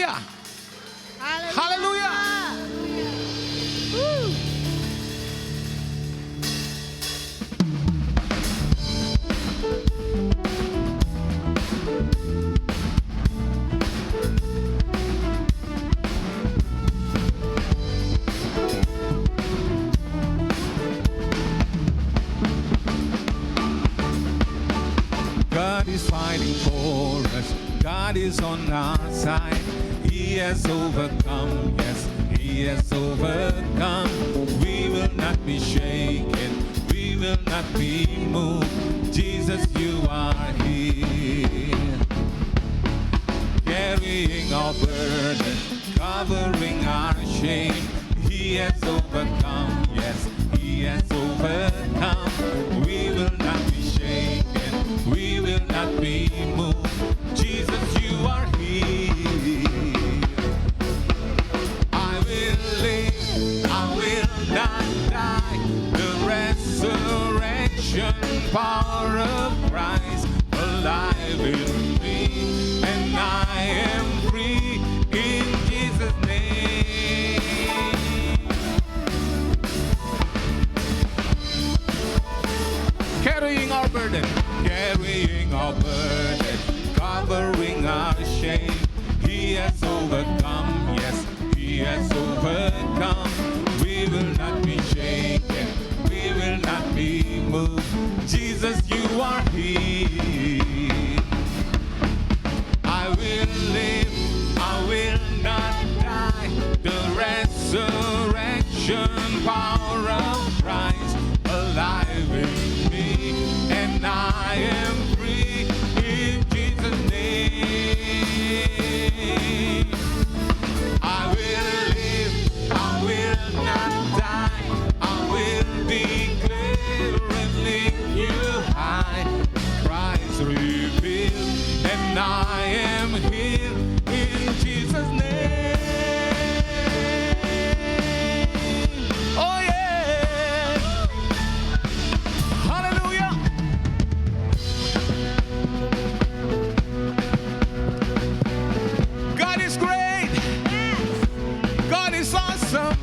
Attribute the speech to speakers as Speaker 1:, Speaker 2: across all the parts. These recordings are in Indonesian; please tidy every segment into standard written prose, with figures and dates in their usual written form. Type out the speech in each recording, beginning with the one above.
Speaker 1: Haleluya. Haleluya. God is fighting for us. God is on our side. He has overcome. Yes, He has overcome. We will not be shaken. We will not be moved. Jesus, you are here. Carrying our burden, covering our shame. He has overcome. Yes, He has overcome. We will not be shaken. We will not be moved. Jesus, you are here. I will live, I will not die. The resurrection power of Christ alive in me, and I am free in Jesus' name. Carrying our burden, covering our shame. He has overcome, yes, He has overcome. We will not be shaken, we will not be moved. Jesus, you are here. I will live, I will not die. The resurrection power of Christ alive in me, and I am free in Jesus' name. I will live, I will not die. I will declare and lift you high. Christ revealed, and I am here in Jesus' name. Oh yeah. Hallelujah. God is great. God is awesome.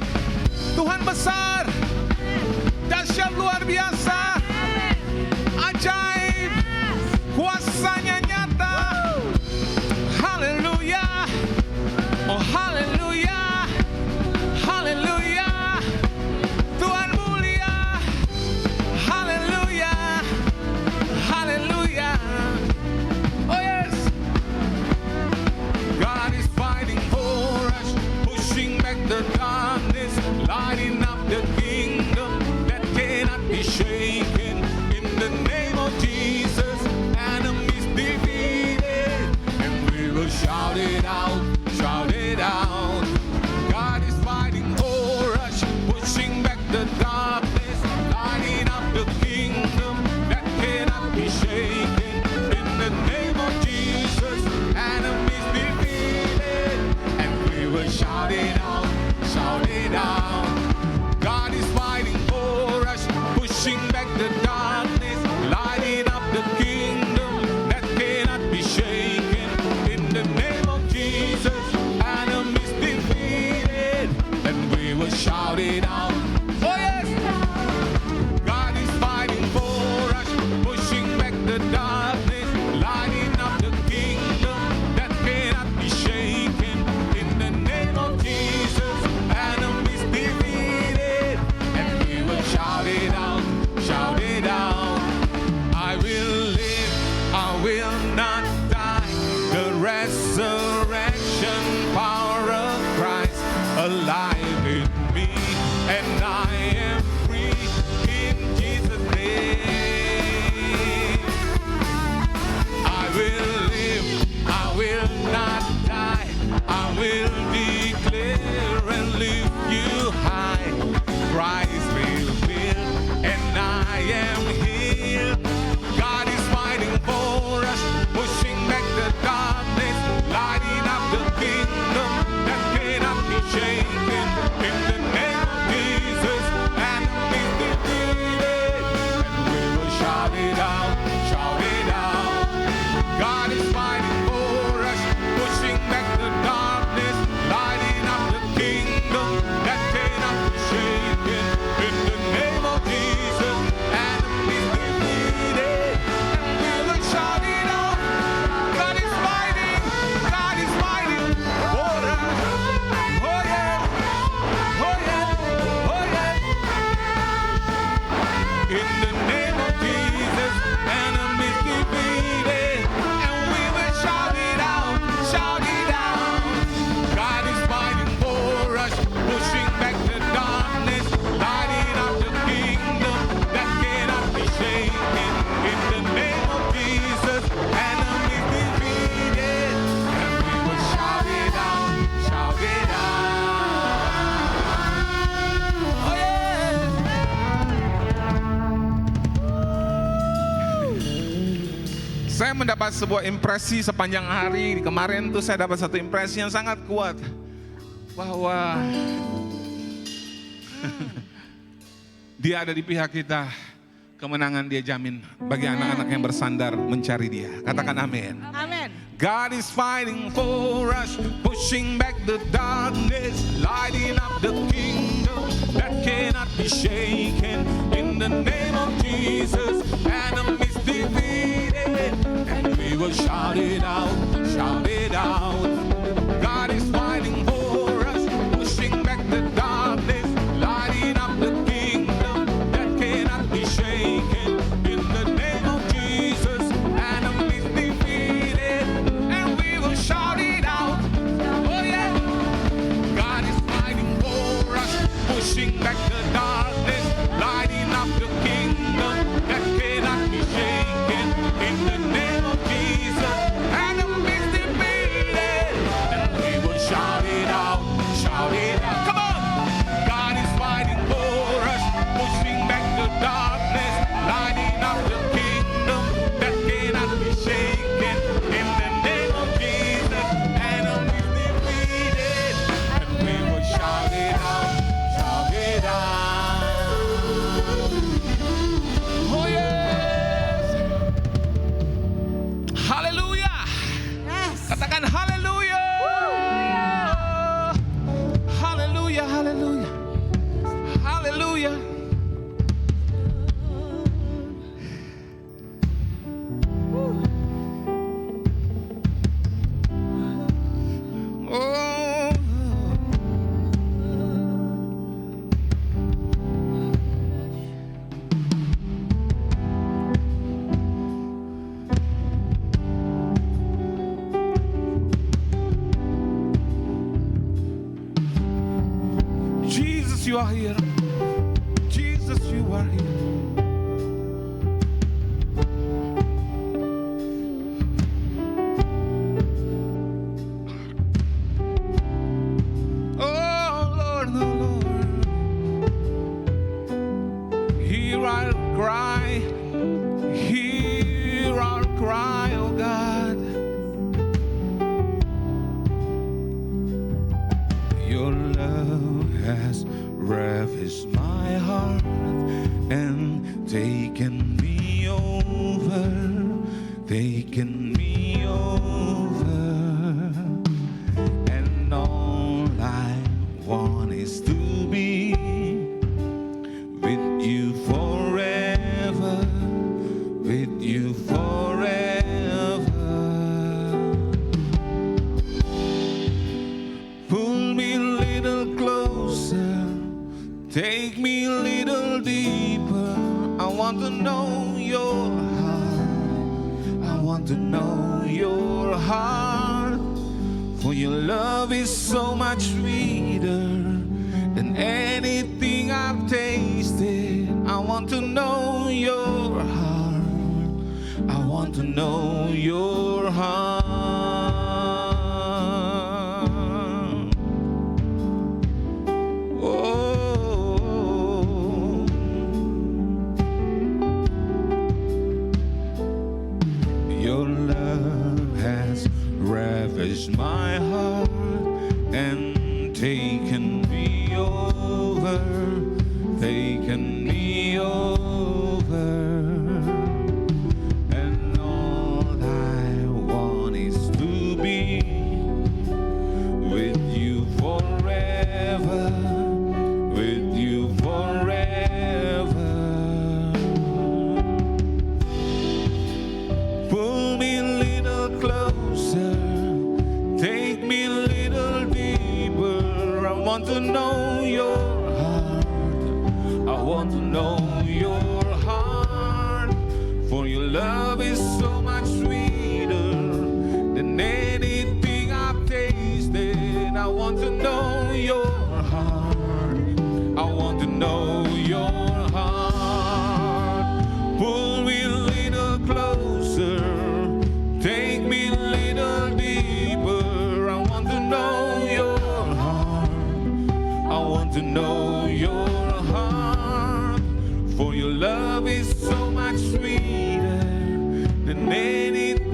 Speaker 1: Tuhan besar. Dahsyat luar biasa. Ajaib. Kuasanya nyata. Haleluya. Oh haleluya. Haleluya. Tuhan mulia. Haleluya. Haleluya. Oh yes. God is fighting for us, pushing back the darkness, lighting up the kingdom that cannot be shaken. In the name of Jesus, enemies defeated, and we will shout it out, shout it out. God is fighting for us, pushing back the darkness, lighting up the kingdom that cannot be shaken. In the name of Jesus, enemies defeated, and we will shout it out, shout it out. God is fighting for us, pushing back the darkness, lighting up the kingdom that cannot be shaken. In the name of Jesus, enemies defeated, and we will shout it out. Oh yes! God is fighting for us, pushing back the darkness, lighting up the kingdom that cannot be shaken. In the name of Jesus, enemies defeated, and we will shout it out, shout it out. I will live, I will not die. The resurrection power of Christ alive in me, and I am free in Jesus' name. I will live, I will not die. I will declare and lift you high. Christ revealed, and I am here. God is fighting for us, pushing back the darkness, lighting up the kingdom that cannot be shaken. In the name of Jesus, enemies defeated, and we will shout it out, shout it out. God is fighting for us, pushing back the darkness, Saya mendapat sebuah impresi sepanjang hari. Kemarin tuh saya dapat satu impresi yang sangat kuat. Bahwa Dia ada di pihak kita. Kemenangan Dia jamin bagi anak-anak yang bersandar mencari Dia. Katakan amin.
Speaker 2: Amin.
Speaker 1: God is fighting for us, pushing back the darkness, lighting up the kingdom that cannot be shaken. In the name of Jesus, enemies defeated, and we will shout it out, shout it out. God is fighting for us, pushing back the darkness, lighting up the kingdom that cannot be shaken. In the name of Jesus, enemies defeated, and we will shout it out. Oh yeah, God is fighting for us, pushing back the darkness, lighting up the kingdom that cannot be shaken. In the name of Jesus, enemies defeated, and we will shout it out, shout it out. Come on! God is fighting for us, pushing back the darkness, lighting up the kingdom that cannot be shaken. In the name of Jesus, enemies defeated, and we will shout it out, shout it out. Oh yes! Hallelujah!
Speaker 2: Yes.
Speaker 1: Katakan haleluya! Haleluya, haleluya. Haleluya. Oh. Jesus, you are here. Jesus, you are here. Oh Lord, oh Lord. Hear our cry. Hear our cry, oh God. Your love has ravished my heart and taken me over, taken me over. And all I want is to be with you forever, with you forever. Pull me a little closer, take me a little deeper. I want to know your heart. I want to know your heart. For your love is so much sweeter than anything I've tasted. I want to know your heart. I want to know your heart. Oh, your love has ravished my heart and taken me over, taken me over. And all I want is to be with you forever, with you forever. Pull me a little closer, take me a little deeper. I want to know your heart. I want to know your heart. For your love is so much sweeter than anything I've tasted. I want to know your heart. I want to know your heart. Pull me a little closer, take me a little deeper. I want to know your heart. I want to know your heart. For your love is so much sweeter than anything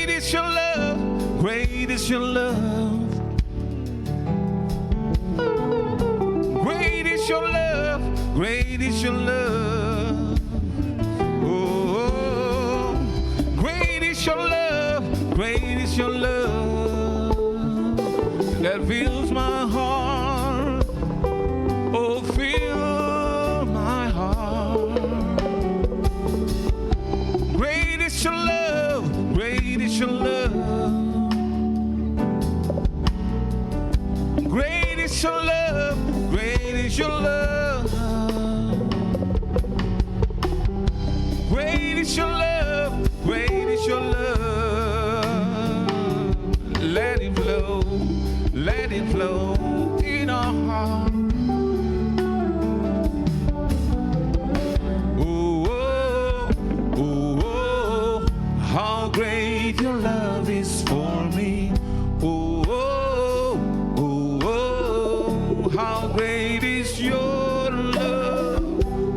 Speaker 1: Great is your love, great is your love. Great is your love, great is your love. Oh, great is your love, great is your love. That fills my heart, oh, fill my heart. Great is your love, great is your love. Great is your love, great is your love. Great is your love, great is your love. Let it flow in our heart. Oh, oh, oh, oh, how great your love is for me. Oh, oh, oh, oh, how great is your love.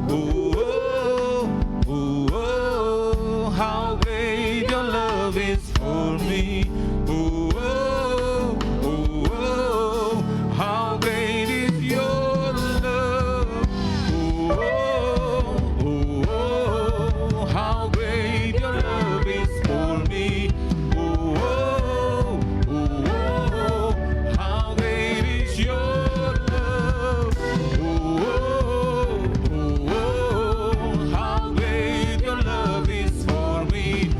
Speaker 1: Oh, oh, oh, oh, how great your love is for me. Oh, oh, oh, oh, how great is your love. Oh, oh, oh, how great your love is for me. Oh, oh, oh, how great is your love. Oh, oh, how great your love is for me.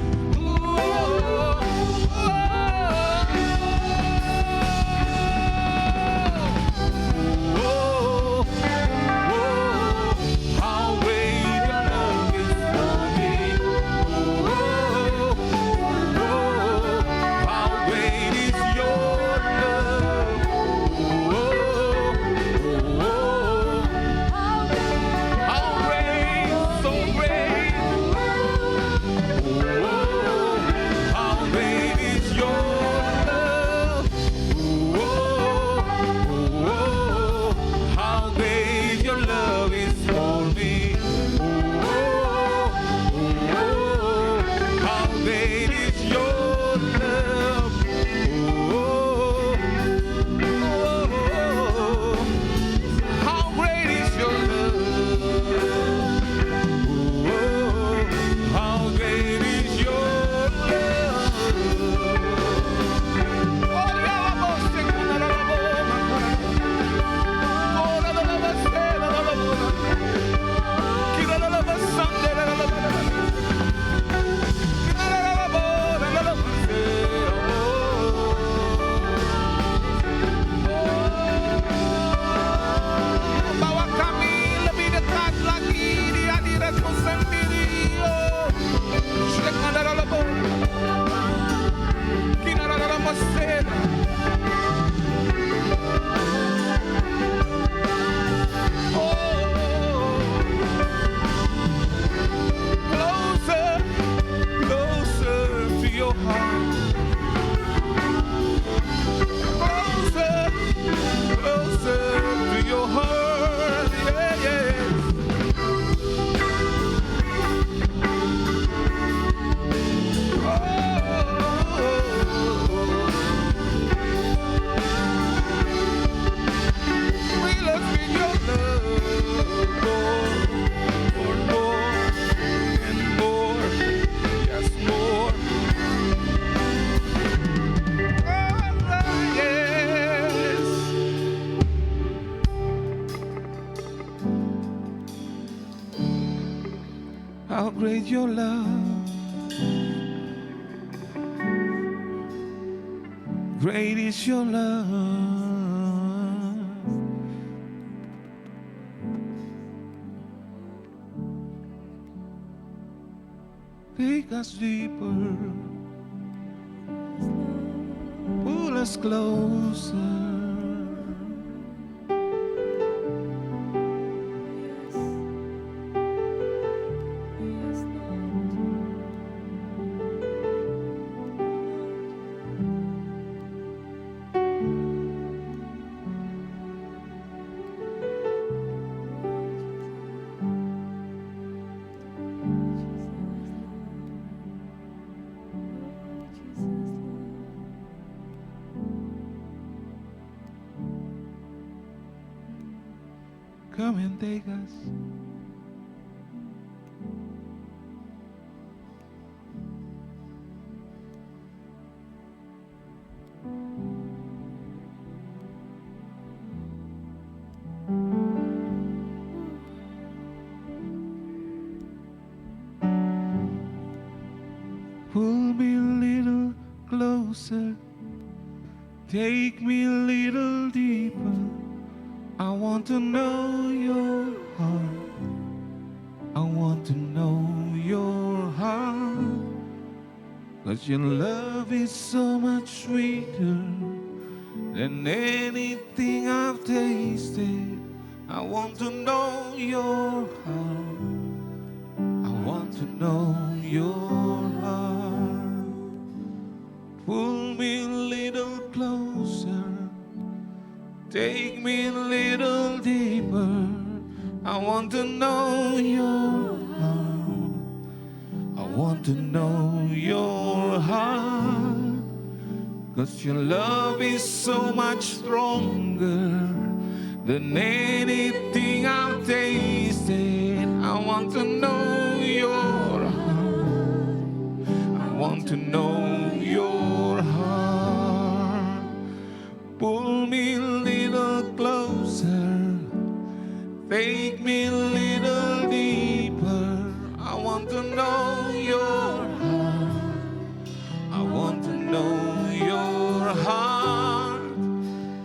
Speaker 1: How great your love, great is your love. Take us deeper, pull us closer. come and take us. Pull me a little closer, take me a little deeper. I want to know your heart. I want to know your heart. 'Cause your love is so much sweeter than anything I've tasted. I want to know your heart. I want to know your heart. Pull me a little closer, take me a little deeper. I want to know your heart. I want to know your heart. 'Cause your love is so much stronger than anything I've tasted. I want to know your heart. I want to know your heart. Pull me a little closer, take me a little deeper. I want to know your heart. I want to know your heart.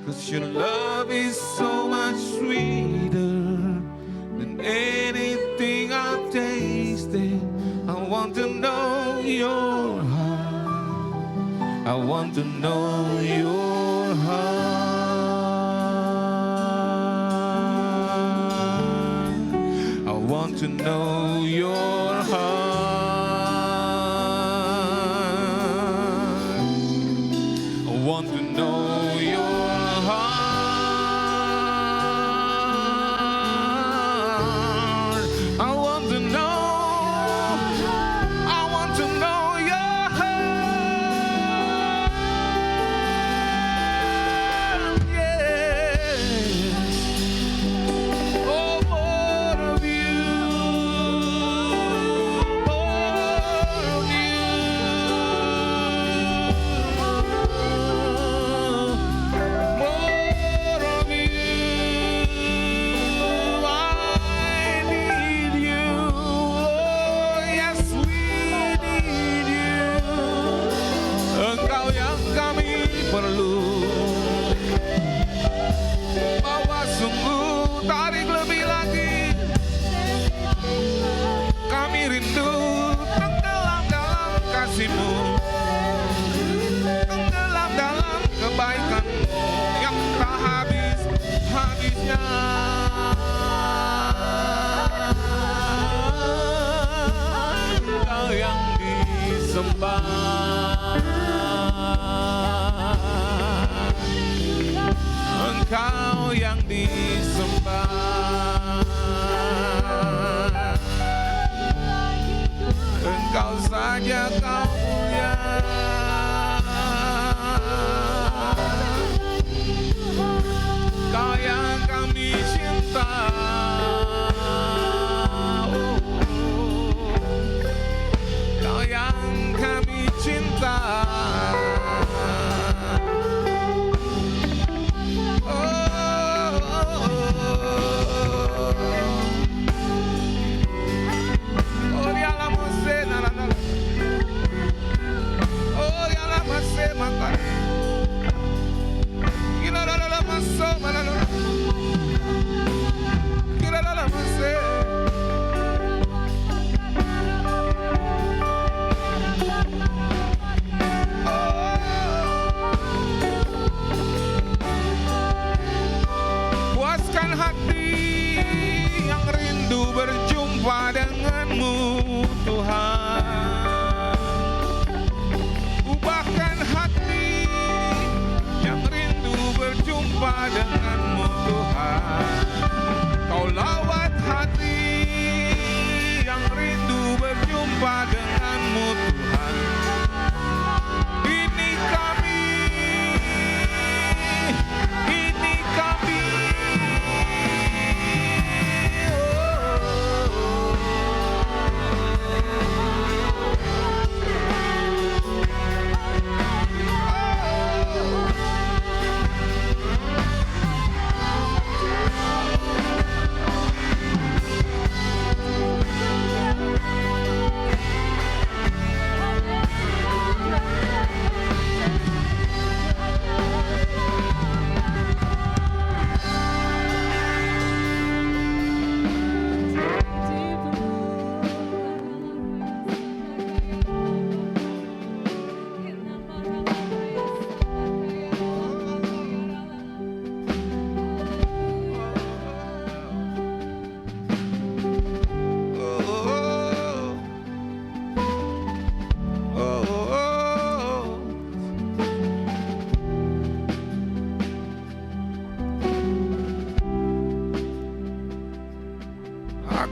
Speaker 1: 'Cause your love is so much sweeter than anything I've tasted. I want to know your heart. I want to know your heart. I want to know your heart. I want to know your heart. I want to know. I want to know your heart. Yes. Oh, more of you. More of you. More of you. I need you. Oh, yes, we need you. Engkau yang kami perlu. Bawa sungguh tarik lebih lagi. Kami rindu tenggelam dalam kasih-Mu, tenggelam dalam kebaikan-Mu yang tak habis-habisnya. Engkau yang disembah, Engkau yang disembah. Engkau saja kau mulia. Kau yang kami cinta. Kau yang kami cinta. Oh, di alam Hosea,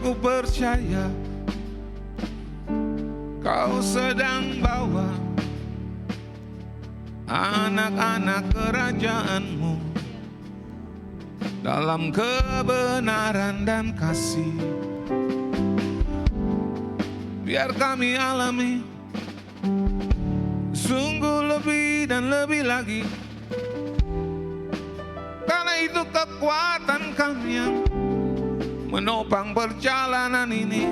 Speaker 1: Aku percaya Kau sedang bawa anak-anak kerajaan-Mu dalam kebenaran dan kasih. Biar kami alami sungguh lebih dan lebih lagi, karena itu kekuatan kami yang menopang perjalanan ini.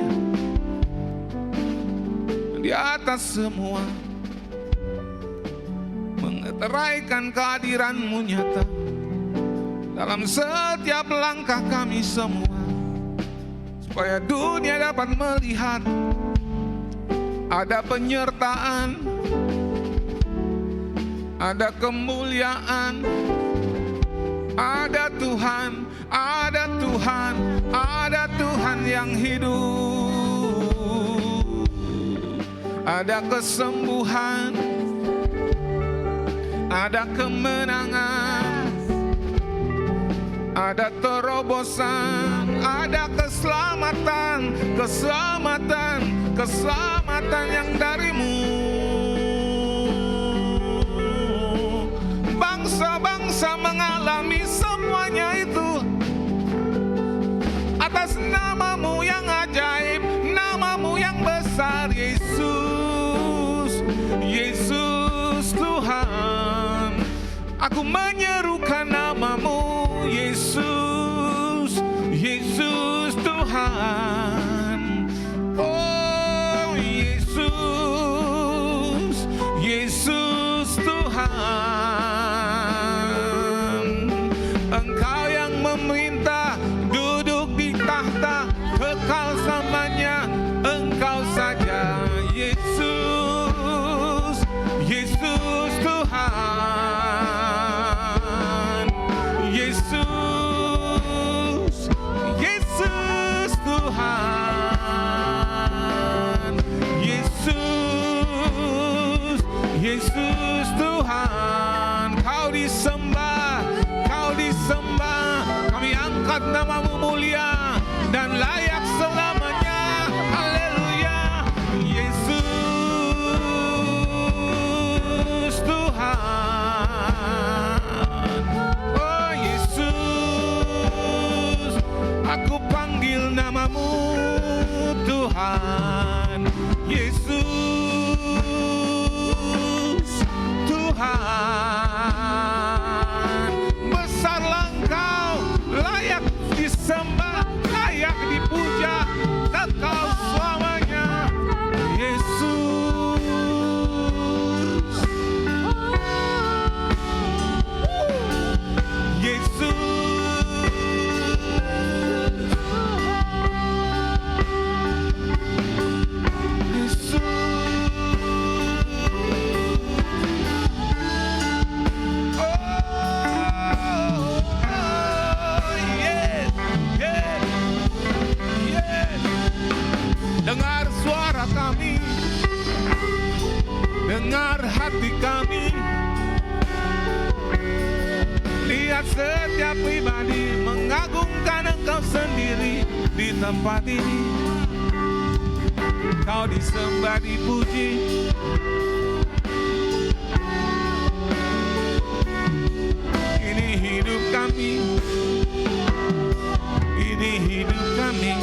Speaker 1: Di atas semua mengeteraikan kehadiran-Mu nyata dalam setiap langkah kami semua, supaya dunia dapat melihat ada penyertaan, ada kemuliaan, ada Tuhan, ada Tuhan, ada Tuhan yang hidup, ada kesembuhan, ada kemenangan, ada terobosan, ada keselamatan, keselamatan, keselamatan yang dari-Mu. Bangsa-bangsa mengalami semuanya itu atas nama-Mu yang ajaib, nama-Mu yang besar, Yesus, Yesus Tuhan. Aku menyerukan nama-Mu, Yesus, Yesus Tuhan. Oh Yesus, Yesus Tuhan. Engkau yang memerintah, duduk di tahta, kekal selamanya. Engkau saja, Yesus, Yesus Tuhan. Yesus, Yesus Tuhan. Yesus, Yesus Tuhan. Kau disembah, Kau disembah. Kami angkat nama-Mu mulia dan layak selamanya. Haleluya. Yesus Tuhan. Oh Yesus, aku panggil nama-Mu Tuhan. Yesus Tuhan. Besarlah Engkau, layak disembah, layak dipuja, kekal selamanya. Yesus. Yesus. Dengar suara kami, dengar hati kami. Lihat setiap pribadi mengagungkan Engkau sendiri di tempat ini. Kau disembah, dipuji. Ini hidup kami, ini hidup kami.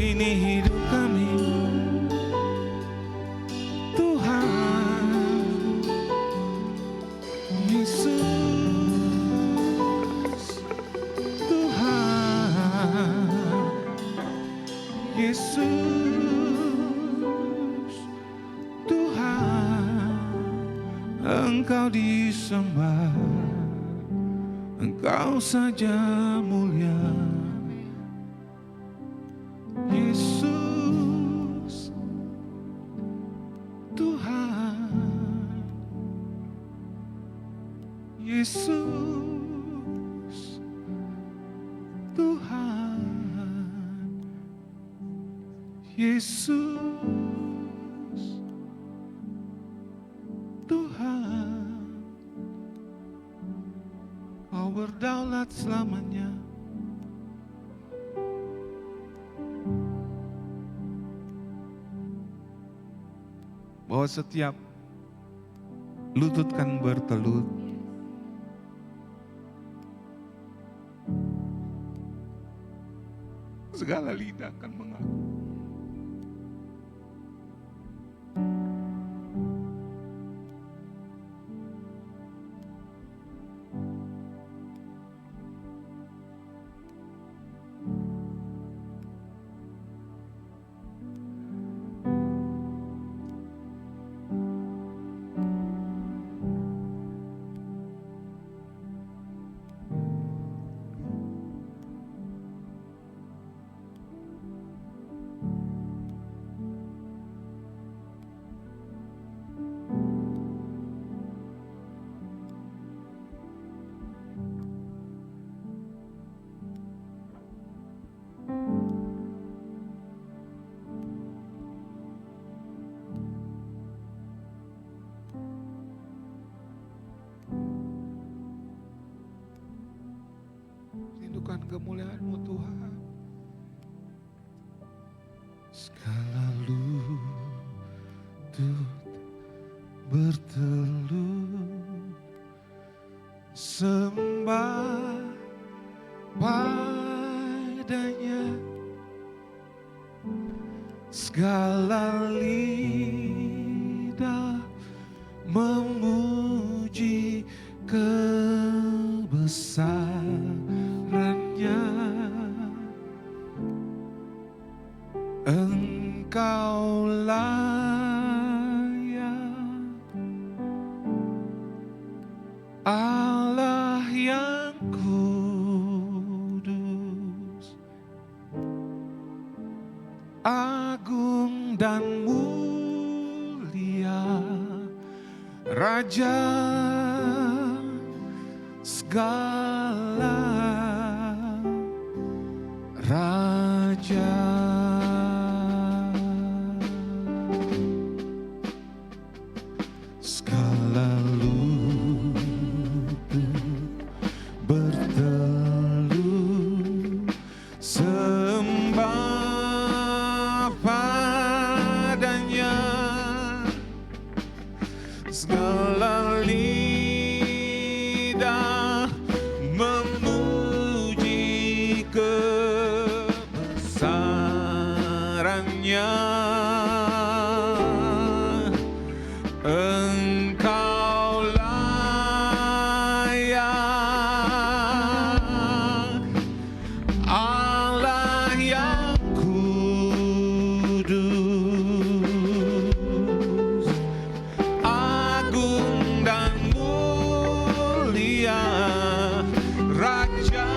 Speaker 1: Ini hidup kami, Tuhan Yesus, Tuhan Yesus, Tuhan. Engkau disembah, Engkau saja mulia. Yesus, Tuhan. Yesus, Tuhan. Yesus, Tuhan. Kau berdaulat selamanya. bahwa setiap lutut kan bertelut. Segala lidah akan mengaku. Rindukan kemuliaan-Mu Tuhan. Segala lutut bertelut sembah padanya, segala lidah memuji kebesarannya. Engkau layak, Allah yang kudus, agung dan mulia, Raja segala raja. Segala lutut bertelut sembah padanya, segala lidah memuji kebesarannya. Engkau layak, Allah yang kudus, agung dan mulia, Raja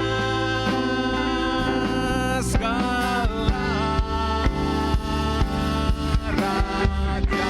Speaker 1: segala raja.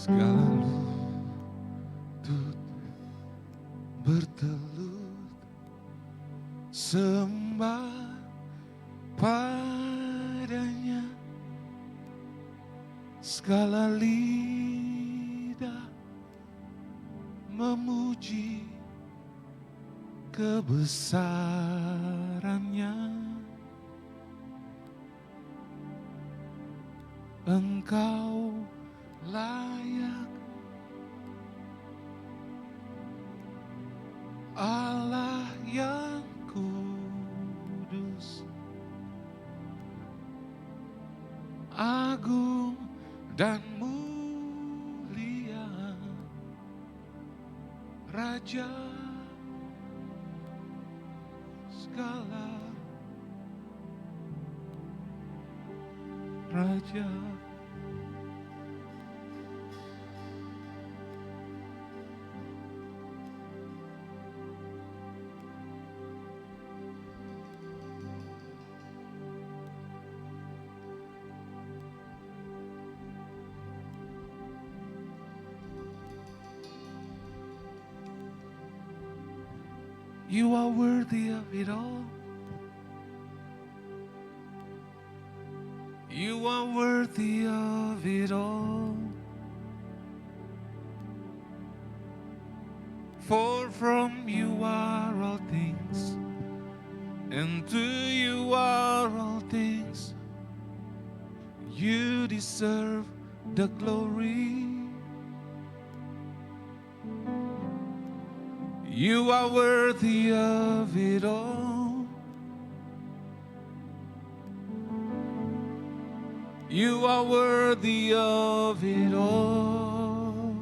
Speaker 1: segala lutut bertelut sembah padanya, segala lidah memuji kebesarannya. Engkau layak, Allah yang kudus, agung dan mulia, Raja segala Raja. You are worthy of it all. You are worthy of it all. For from you are all things, and to you are all things. You deserve the glory. You are worthy of it all. You are worthy of it all.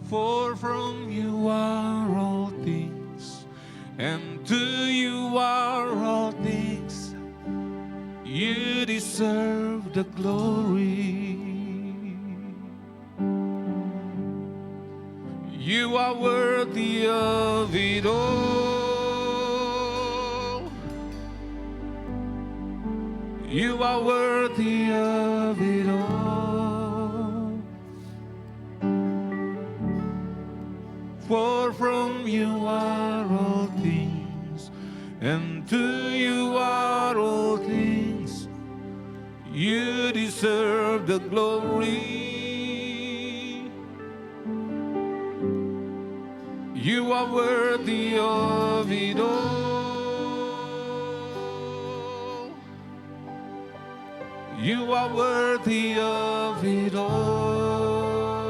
Speaker 1: For from you are all things, and to you are all things. You deserve the glory. You are worthy of it all. You are worthy of it all. For from you are all things, and to you are all things. You deserve the glory. You are worthy of it all. You are worthy of it all.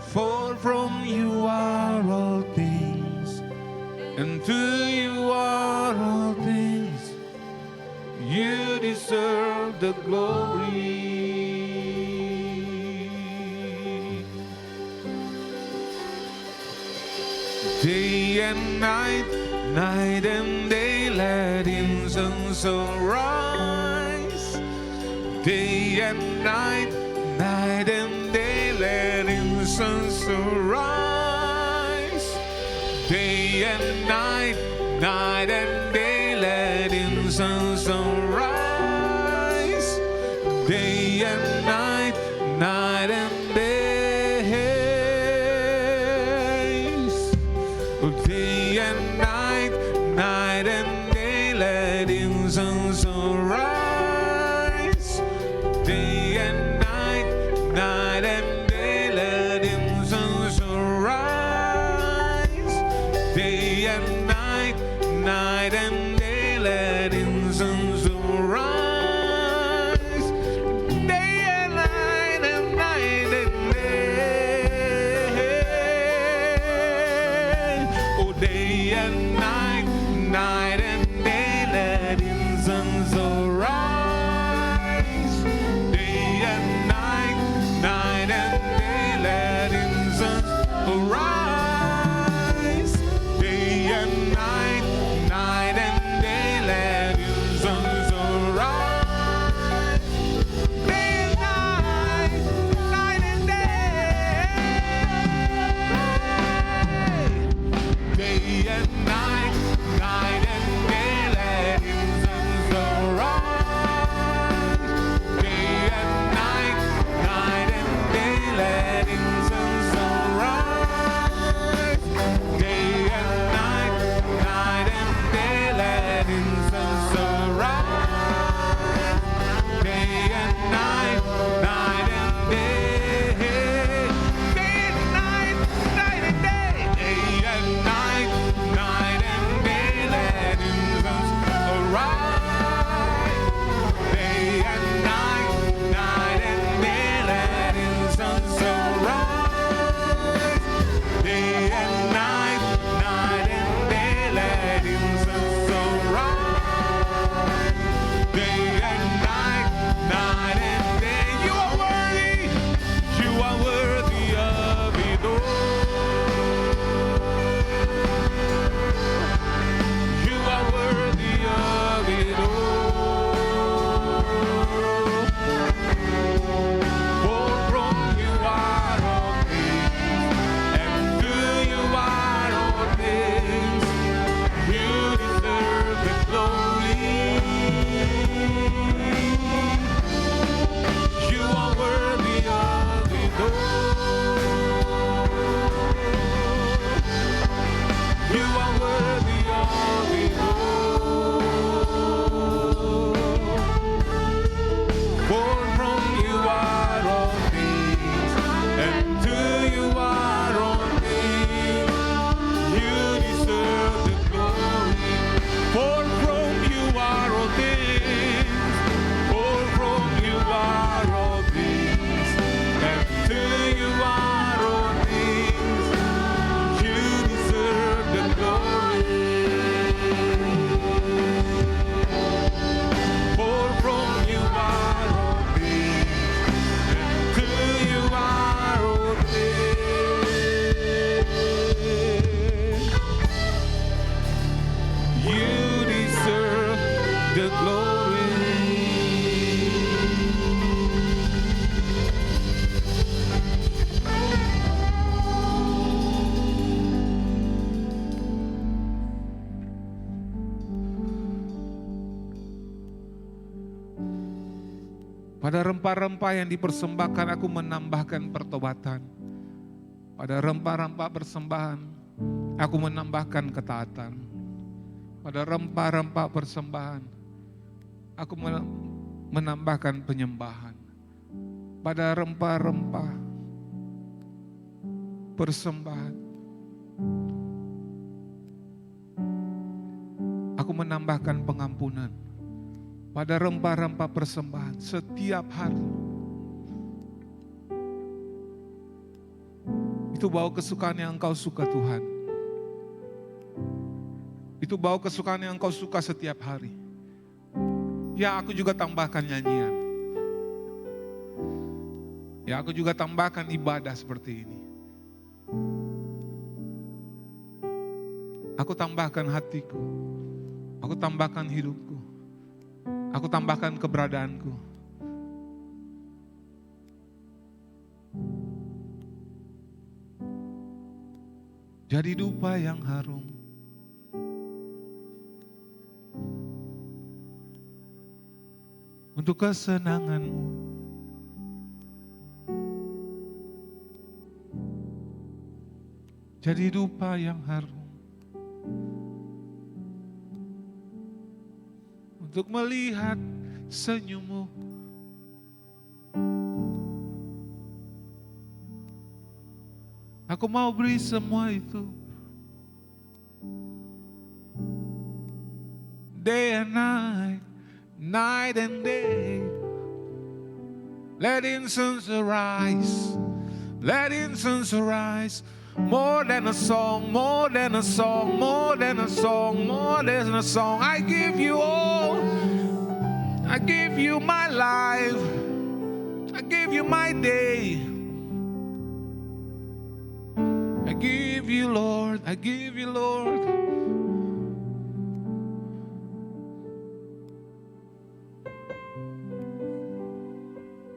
Speaker 1: For from you are all things, and to you are all things. You deserve the glory. Day and night, night and day, let incense arise. Day and night, night and day, let incense arise. Day and night, night and day, let incense arise. Day and night, night and day. Day and night, night and day, let incense arise. Day and night, night and day, let incense arise. Day and night, night and day, let incense arise. Day and night and night and day. Oh, day and night, night and day, let incense arise. Day and night, night and day, let incense arise. Day and night, night and day, let incense Pada rempah-rempah yang dipersembahkan aku menambahkan pertobatan. Pada rempah-rempah persembahan aku menambahkan ketaatan. Pada rempah-rempah persembahan aku menambahkan penyembahan. Pada rempah-rempah persembahan aku menambahkan pengampunan. Pada rempah-rempah persembahan setiap hari itu bau kesukaan yang Engkau suka, Tuhan. Itu bau kesukaan yang Engkau suka setiap hari. Ya, aku juga tambahkan nyanyian. Ya, aku juga tambahkan ibadah seperti ini. Aku tambahkan hatiku. Aku tambahkan hidupku. Aku tambahkan keberadaanku. Jadi dupa yang harum. Untuk kesenanganmu. Jadi dupa yang harum. Untuk melihat senyummu. Aku mau beri semua itu. Day and night, night and day. Let incense arise, let incense arise. More than a song, more than a song, more than a song, more than a song. I give you all. I give you my life. I give you my day. I give you, Lord. I give you, Lord.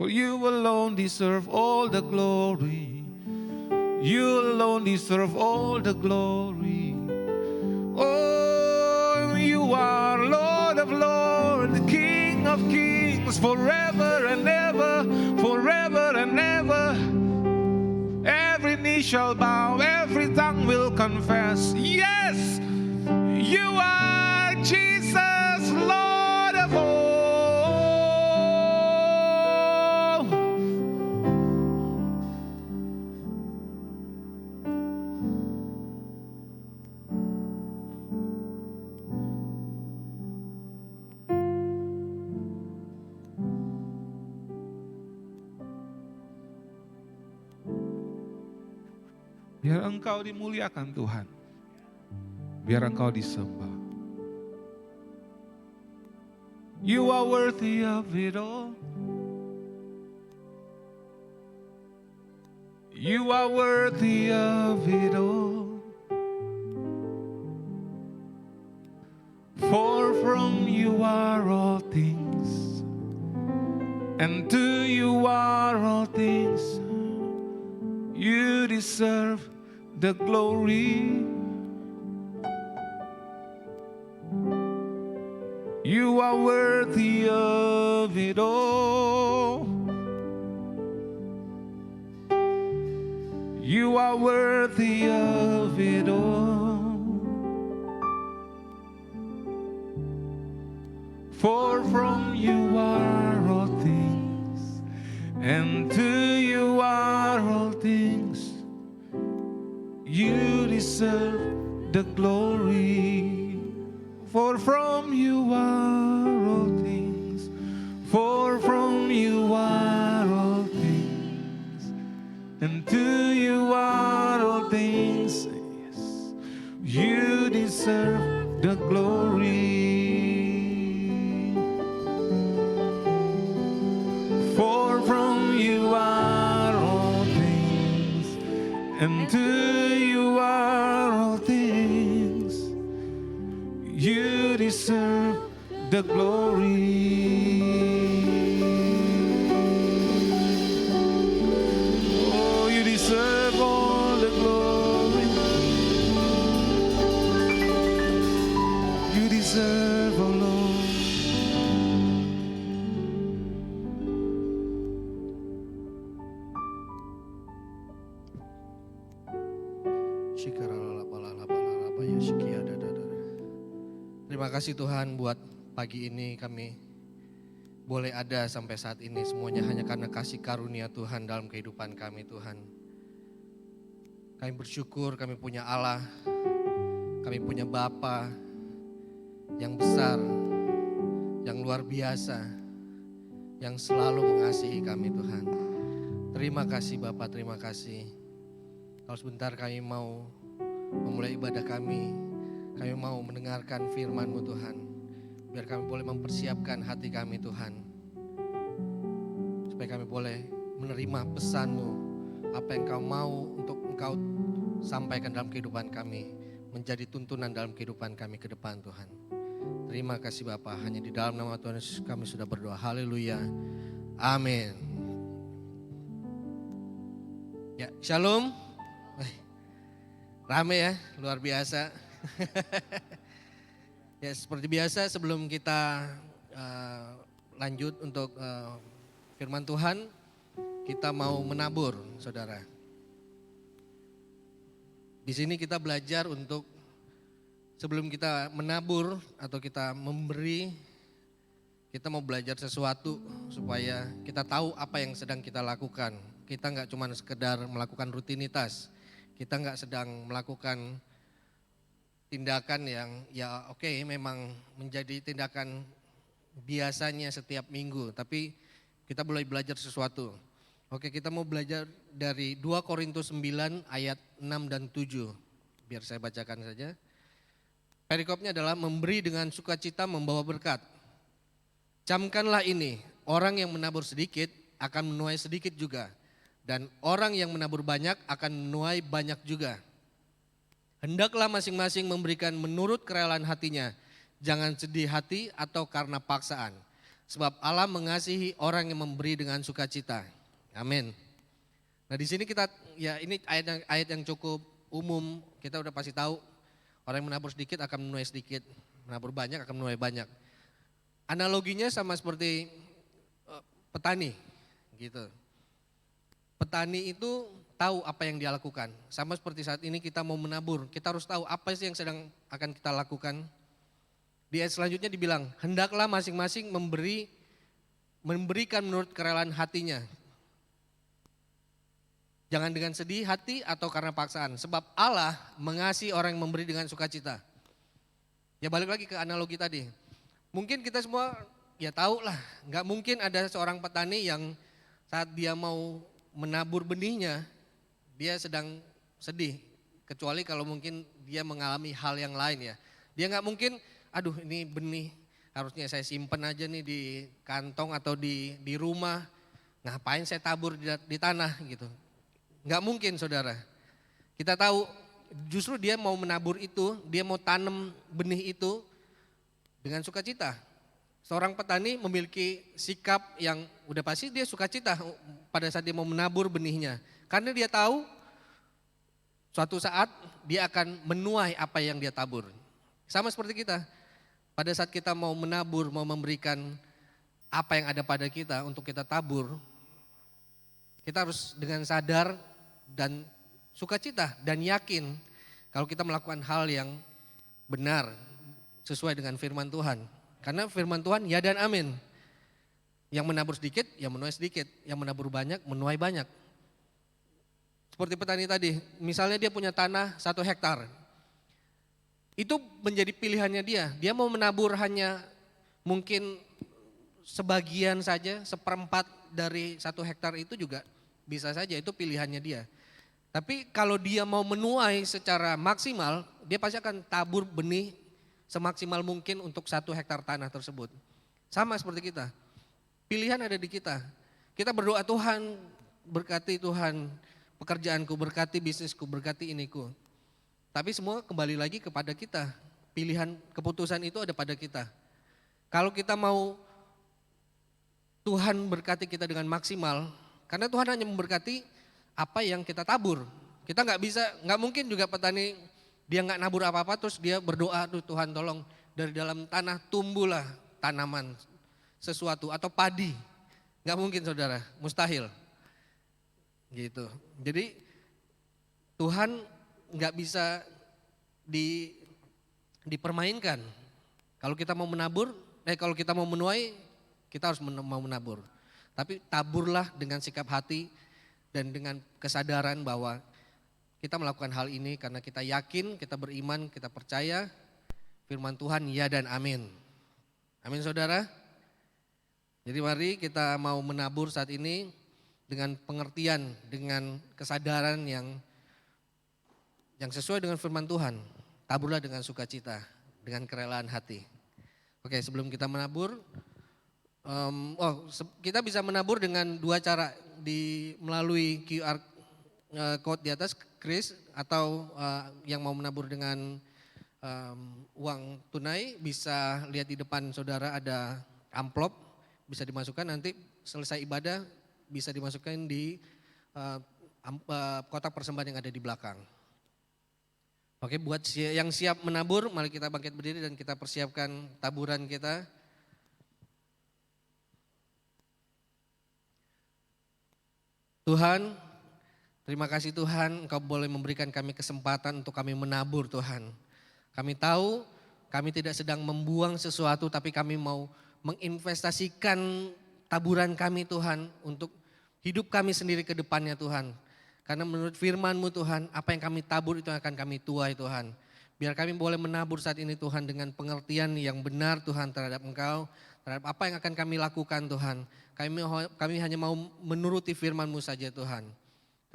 Speaker 1: For you alone deserve all the glory. You alone deserve all the glory. Oh, you are Lord of lords, the King of kings, forever and ever, forever and ever. Every knee shall bow, every tongue will confess. Yes, you are Jesus, Lord of all. Biar Engkau dimuliakan, Tuhan. Biar Engkau disembah. You are worthy of it all. You are worthy of it all. For from you are all things, and to you are all things. You deserve the glory. You are worthy of it all. You are worthy of it all. For from you are all things, and to you are all things. You deserve the glory. For from you are all things. For from you are all things. And to you are all things. Yes. You deserve the glory. For from you are all things. And to you are all things. You deserve the glory. Oh, you deserve all the glory. You deserve, oh Lord.
Speaker 2: Terima kasih Tuhan buat pagi ini kami boleh ada sampai saat ini. Semuanya hanya karena kasih karunia Tuhan dalam kehidupan kami Tuhan. Kami bersyukur kami punya Allah, kami punya Bapa yang besar, yang luar biasa, yang selalu mengasihi kami Tuhan. Terima kasih Bapa, terima kasih. Kalau sebentar kami mau memulai ibadah kami mau mendengarkan firman-Mu Tuhan. Biar kami boleh mempersiapkan hati kami Tuhan. Supaya kami boleh menerima pesan-Mu. Apa yang Kau mau untuk Engkau sampaikan dalam kehidupan kami. Menjadi tuntunan dalam kehidupan kami ke depan Tuhan. Terima kasih Bapa. Hanya di dalam nama Tuhan Yesus kami sudah berdoa. Haleluya. Amin. Ya, shalom. Rame ya, luar biasa. Ya seperti biasa sebelum kita lanjut untuk firman Tuhan, kita mau menabur, saudara. Di sini kita belajar untuk sebelum kita menabur atau kita memberi, kita mau belajar sesuatu supaya kita tahu apa yang sedang kita lakukan. Kita nggak cuma sekedar melakukan rutinitas, kita nggak sedang melakukan tindakan yang ya oke, memang menjadi tindakan biasanya setiap minggu, tapi kita mulai belajar sesuatu. Oke, kita mau belajar dari 2 Korintus 9 ayat 6 dan 7. Biar saya bacakan saja. Perikopnya adalah memberi dengan sukacita membawa berkat. Camkanlah ini, orang yang menabur sedikit akan menuai sedikit juga, dan orang yang menabur banyak akan menuai banyak juga. Hendaklah masing-masing memberikan menurut kerelaan hatinya, jangan sedih hati atau karena paksaan. Sebab Allah mengasihi orang yang memberi dengan sukacita. Amin. Nah di sini kita, ya ini ayat yang cukup umum, kita udah pasti tahu. Orang yang menabur sedikit akan menuai sedikit, menabur banyak akan menuai banyak. Analoginya sama seperti petani gitu. Petani itu tahu apa yang dia lakukan. Sama seperti saat ini kita mau menabur, kita harus tahu apa sih yang sedang akan kita lakukan. Di ayat selanjutnya dibilang, hendaklah masing-masing memberikan menurut kerelaan hatinya. Jangan dengan sedih hati atau karena paksaan. Sebab Allah mengasihi orang yang memberi dengan sukacita. Ya balik lagi ke analogi tadi. Mungkin kita semua ya tahu lah, gak mungkin ada seorang petani yang saat dia mau menabur benihnya, dia sedang sedih, kecuali kalau mungkin dia mengalami hal yang lain ya. Dia nggak mungkin, aduh ini benih harusnya saya simpen aja nih di kantong atau di rumah, ngapain saya tabur di tanah gitu. Nggak mungkin saudara. Kita tahu justru dia mau menabur itu, dia mau tanam benih itu dengan sukacita. Seorang petani memiliki sikap yang udah pasti dia sukacita pada saat dia mau menabur benihnya. Karena dia tahu suatu saat dia akan menuai apa yang dia tabur. Sama seperti kita, pada saat kita mau menabur, mau memberikan apa yang ada pada kita untuk kita tabur, kita harus dengan sadar dan sukacita dan yakin kalau kita melakukan hal yang benar sesuai dengan firman Tuhan. Karena firman Tuhan ya dan amin. Yang menabur sedikit, ya menuai sedikit. Yang menabur banyak, menuai banyak. Seperti petani tadi, misalnya dia punya tanah 1 hektar. Itu menjadi pilihannya dia. Dia mau menabur hanya mungkin sebagian saja, 1/4 dari 1 hektar itu juga bisa saja, itu pilihannya dia. Tapi kalau dia mau menuai secara maksimal, dia pasti akan tabur benih semaksimal mungkin untuk 1 hektar tanah tersebut. Sama seperti kita, pilihan ada di kita. Kita berdoa, Tuhan berkati Tuhan pekerjaanku, berkati bisnisku, berkati iniku. Tapi semua kembali lagi kepada kita, pilihan keputusan itu ada pada kita. Kalau kita mau Tuhan berkati kita dengan maksimal, karena Tuhan hanya memberkati apa yang kita tabur. Kita nggak mungkin juga petani dia nggak nabur apa-apa terus dia berdoa, tuh Tuhan tolong dari dalam tanah tumbuhlah tanaman sesuatu atau padi. Nggak mungkin saudara, mustahil. Gitu. Jadi Tuhan nggak bisa dipermainkan. Kalau kita mau menabur, kalau kita mau menuai, kita harus mau menabur. Tapi taburlah dengan sikap hati dan dengan kesadaran bahwa kita melakukan hal ini karena kita yakin, kita beriman, kita percaya firman Tuhan ya dan amin. Amin saudara. Jadi mari kita mau menabur saat ini dengan pengertian, dengan kesadaran yang sesuai dengan firman Tuhan. Taburlah dengan sukacita, dengan kerelaan hati. Oke, sebelum kita menabur, kita bisa menabur dengan dua cara, melalui QR code di atas, Chris, atau yang mau menabur dengan uang tunai bisa lihat di depan saudara ada amplop, bisa dimasukkan, nanti selesai ibadah bisa dimasukkan di kotak persembahan yang ada di belakang. Oke, buat yang siap menabur, mari kita bangkit berdiri dan kita persiapkan taburan kita. Tuhan, terima kasih Tuhan, Engkau boleh memberikan kami kesempatan untuk kami menabur Tuhan. Kami tahu kami tidak sedang membuang sesuatu, tapi kami mau menginvestasikan taburan kami Tuhan untuk hidup kami sendiri ke depannya Tuhan. Karena menurut firman-Mu Tuhan, apa yang kami tabur itu akan kami tuai Tuhan. Biar kami boleh menabur saat ini Tuhan dengan pengertian yang benar Tuhan terhadap Engkau, terhadap apa yang akan kami lakukan Tuhan. Kami hanya mau menuruti firman-Mu saja Tuhan.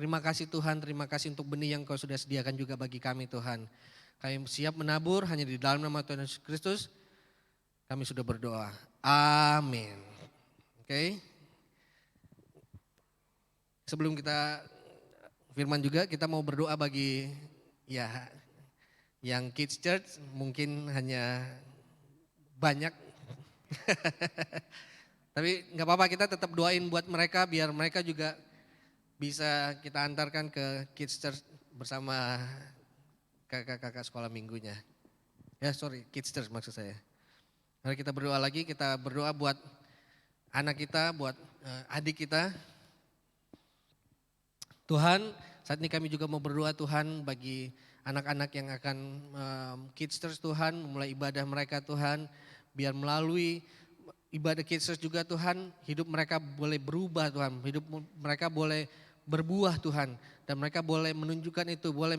Speaker 2: Terima kasih Tuhan, terima kasih untuk benih yang Kau sudah sediakan juga bagi kami Tuhan. Kami siap menabur hanya di dalam nama Tuhan Yesus Kristus. Kami sudah berdoa. Amin. Oke. Sebelum kita firman juga, kita mau berdoa bagi yang Kids Church, mungkin hanya banyak. Tapi nggak apa-apa, kita tetap doain buat mereka biar mereka juga bisa kita antarkan ke Kids Church bersama kakak-kakak sekolah minggunya. Kids Church maksud saya. Mari kita berdoa lagi, kita berdoa buat anak kita, buat adik kita. Tuhan, saat ini kami juga mau berdoa Tuhan bagi anak-anak yang akan Kids Church Tuhan, memulai ibadah mereka Tuhan, biar melalui ibadah Kids Church juga Tuhan, hidup mereka boleh berubah Tuhan, hidup mereka boleh berbuah Tuhan, dan mereka boleh menunjukkan itu, boleh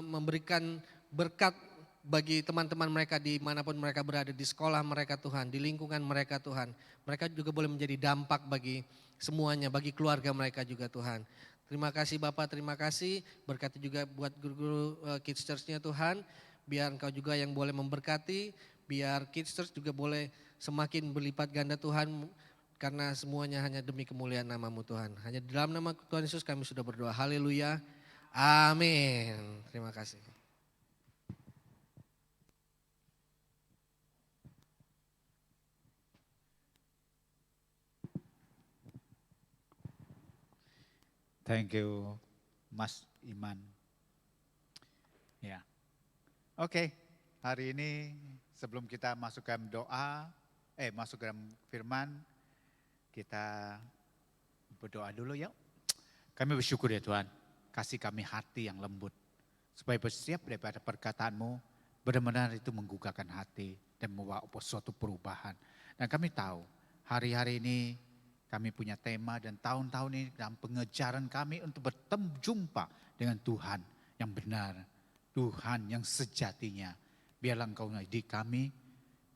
Speaker 2: memberikan berkat bagi teman-teman mereka dimanapun mereka berada, di sekolah mereka Tuhan, di lingkungan mereka Tuhan. Mereka juga boleh menjadi dampak bagi semuanya, bagi keluarga mereka juga Tuhan. Terima kasih Bapak, terima kasih. Berkati juga buat guru-guru Kids Church-nya Tuhan. Biar Engkau juga yang boleh memberkati, biar Kids Church juga boleh semakin berlipat ganda Tuhan. Karena semuanya hanya demi kemuliaan nama-Mu Tuhan. Hanya di dalam nama Tuhan Yesus kami sudah berdoa. Haleluya. Amin. Terima kasih.
Speaker 3: Thank you, Mas Iman. Ya, oke. Hari ini sebelum kita masuk ke doa, masuk ke dalam firman, kita berdoa dulu yuk. Kami bersyukur ya Tuhan, kasih kami hati yang lembut, supaya bersiap daripada perkataan-Mu, benar-benar itu menggugahkan hati dan membawa suatu perubahan. Dan kami tahu hari-hari ini kami punya tema dan tahun-tahun ini dalam pengejaran kami untuk berjumpa dengan Tuhan yang benar. Tuhan yang sejatinya. Biarlah Engkau di kami,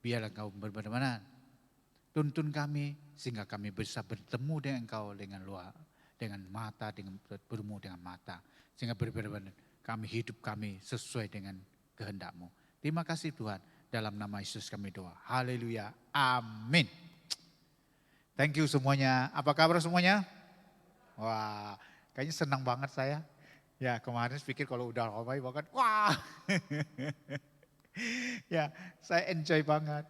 Speaker 3: biarlah Engkau benar-benar tuntun kami sehingga kami bisa bertemu dengan Engkau dengan mata, dengan bertemu dengan mata. Sehingga benar-benar kami hidup kami sesuai dengan kehendak-Mu. Terima kasih Tuhan, dalam nama Yesus kami doa. Haleluya, amin. Thank you semuanya. Apa kabar semuanya? Wah, kayaknya senang banget saya. Ya kemarin pikir kalau udah ramai banget, wah. Ya saya enjoy banget.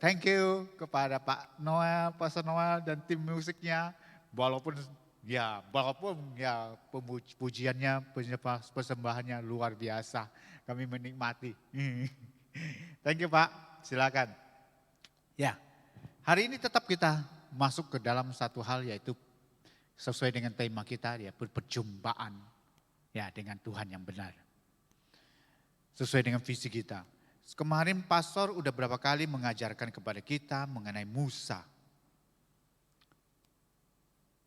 Speaker 3: Thank you kepada Pak Noel, Pastor Noel dan tim musiknya. Walaupun pujiannya, persembahannya luar biasa. Kami menikmati. Thank you Pak, silakan. Ya, hari ini tetap kita masuk ke dalam satu hal, yaitu sesuai dengan tema kita, ya perjumpaan ya dengan Tuhan yang benar. Sesuai dengan visi kita. Kemarin pastor udah berapa kali mengajarkan kepada kita mengenai Musa.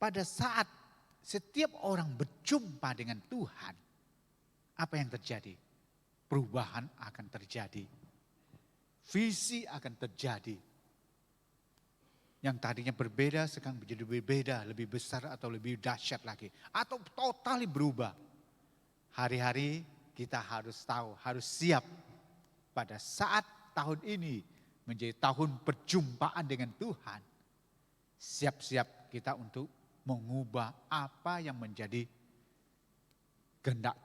Speaker 3: Pada saat setiap orang berjumpa dengan Tuhan, apa yang terjadi? Perubahan akan terjadi. Visi akan terjadi. Yang tadinya berbeda sekarang menjadi berbeda, lebih besar atau lebih dahsyat lagi. Atau totali berubah. Hari-hari kita harus tahu, harus siap pada saat tahun ini menjadi tahun perjumpaan dengan Tuhan. Siap-siap kita untuk mengubah apa yang menjadi kehendak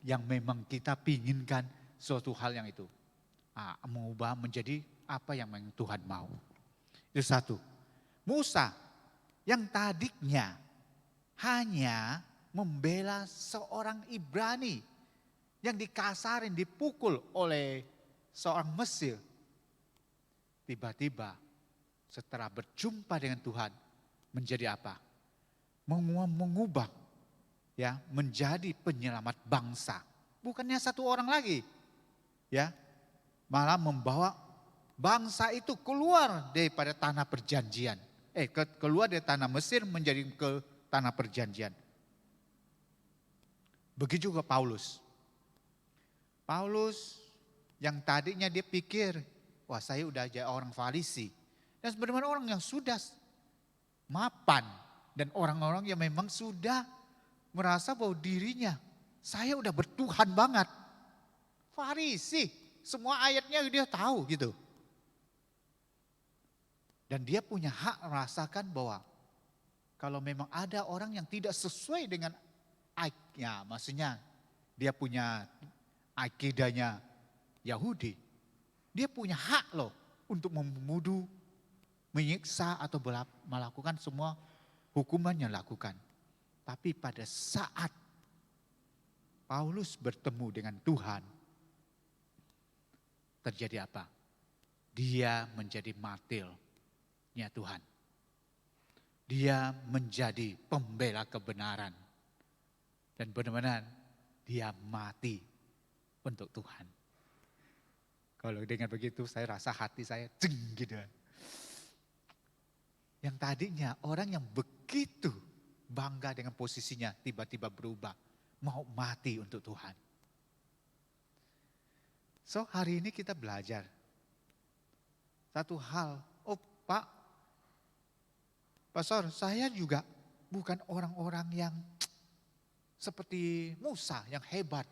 Speaker 3: yang memang kita pinginkan suatu hal yang itu. Mengubah menjadi apa yang memang Tuhan mau. Itu satu. Musa yang tadinya hanya membela seorang Ibrani yang dikasarin, dipukul oleh seorang Mesir. Tiba-tiba setelah berjumpa dengan Tuhan menjadi apa? Mengubah ya, menjadi penyelamat bangsa. Bukannya satu orang lagi. Ya. Malah membawa bangsa itu keluar daripada tanah perjanjian. Keluar dari tanah Mesir menjadi ke tanah perjanjian. Begitu juga Paulus. Paulus yang tadinya dia pikir, wah saya udah jadi orang Farisi. Dan sebenarnya orang yang sudah mapan. Dan orang-orang yang memang sudah merasa bahwa dirinya, saya udah bertuhan banget. Farisi, semua ayatnya dia tahu gitu. Dan dia punya hak merasakan bahwa kalau memang ada orang yang tidak sesuai dengan ya, maksudnya dia punya akidahnya Yahudi, dia punya hak loh untuk membunuh, menyiksa atau melakukan semua hukuman yang lakukan. Tapi pada saat Paulus bertemu dengan Tuhan, terjadi apa? Dia menjadi martirnya Tuhan. Dia menjadi pembela kebenaran. Dan benar-benar dia mati untuk Tuhan. Kalau dengan begitu saya rasa hati saya jeng gitu. Yang tadinya orang yang begitu bangga dengan posisinya tiba-tiba berubah. Mau mati untuk Tuhan. So hari ini kita belajar. Satu hal, Pak, Pastor, saya juga bukan orang-orang yang seperti Musa yang hebat.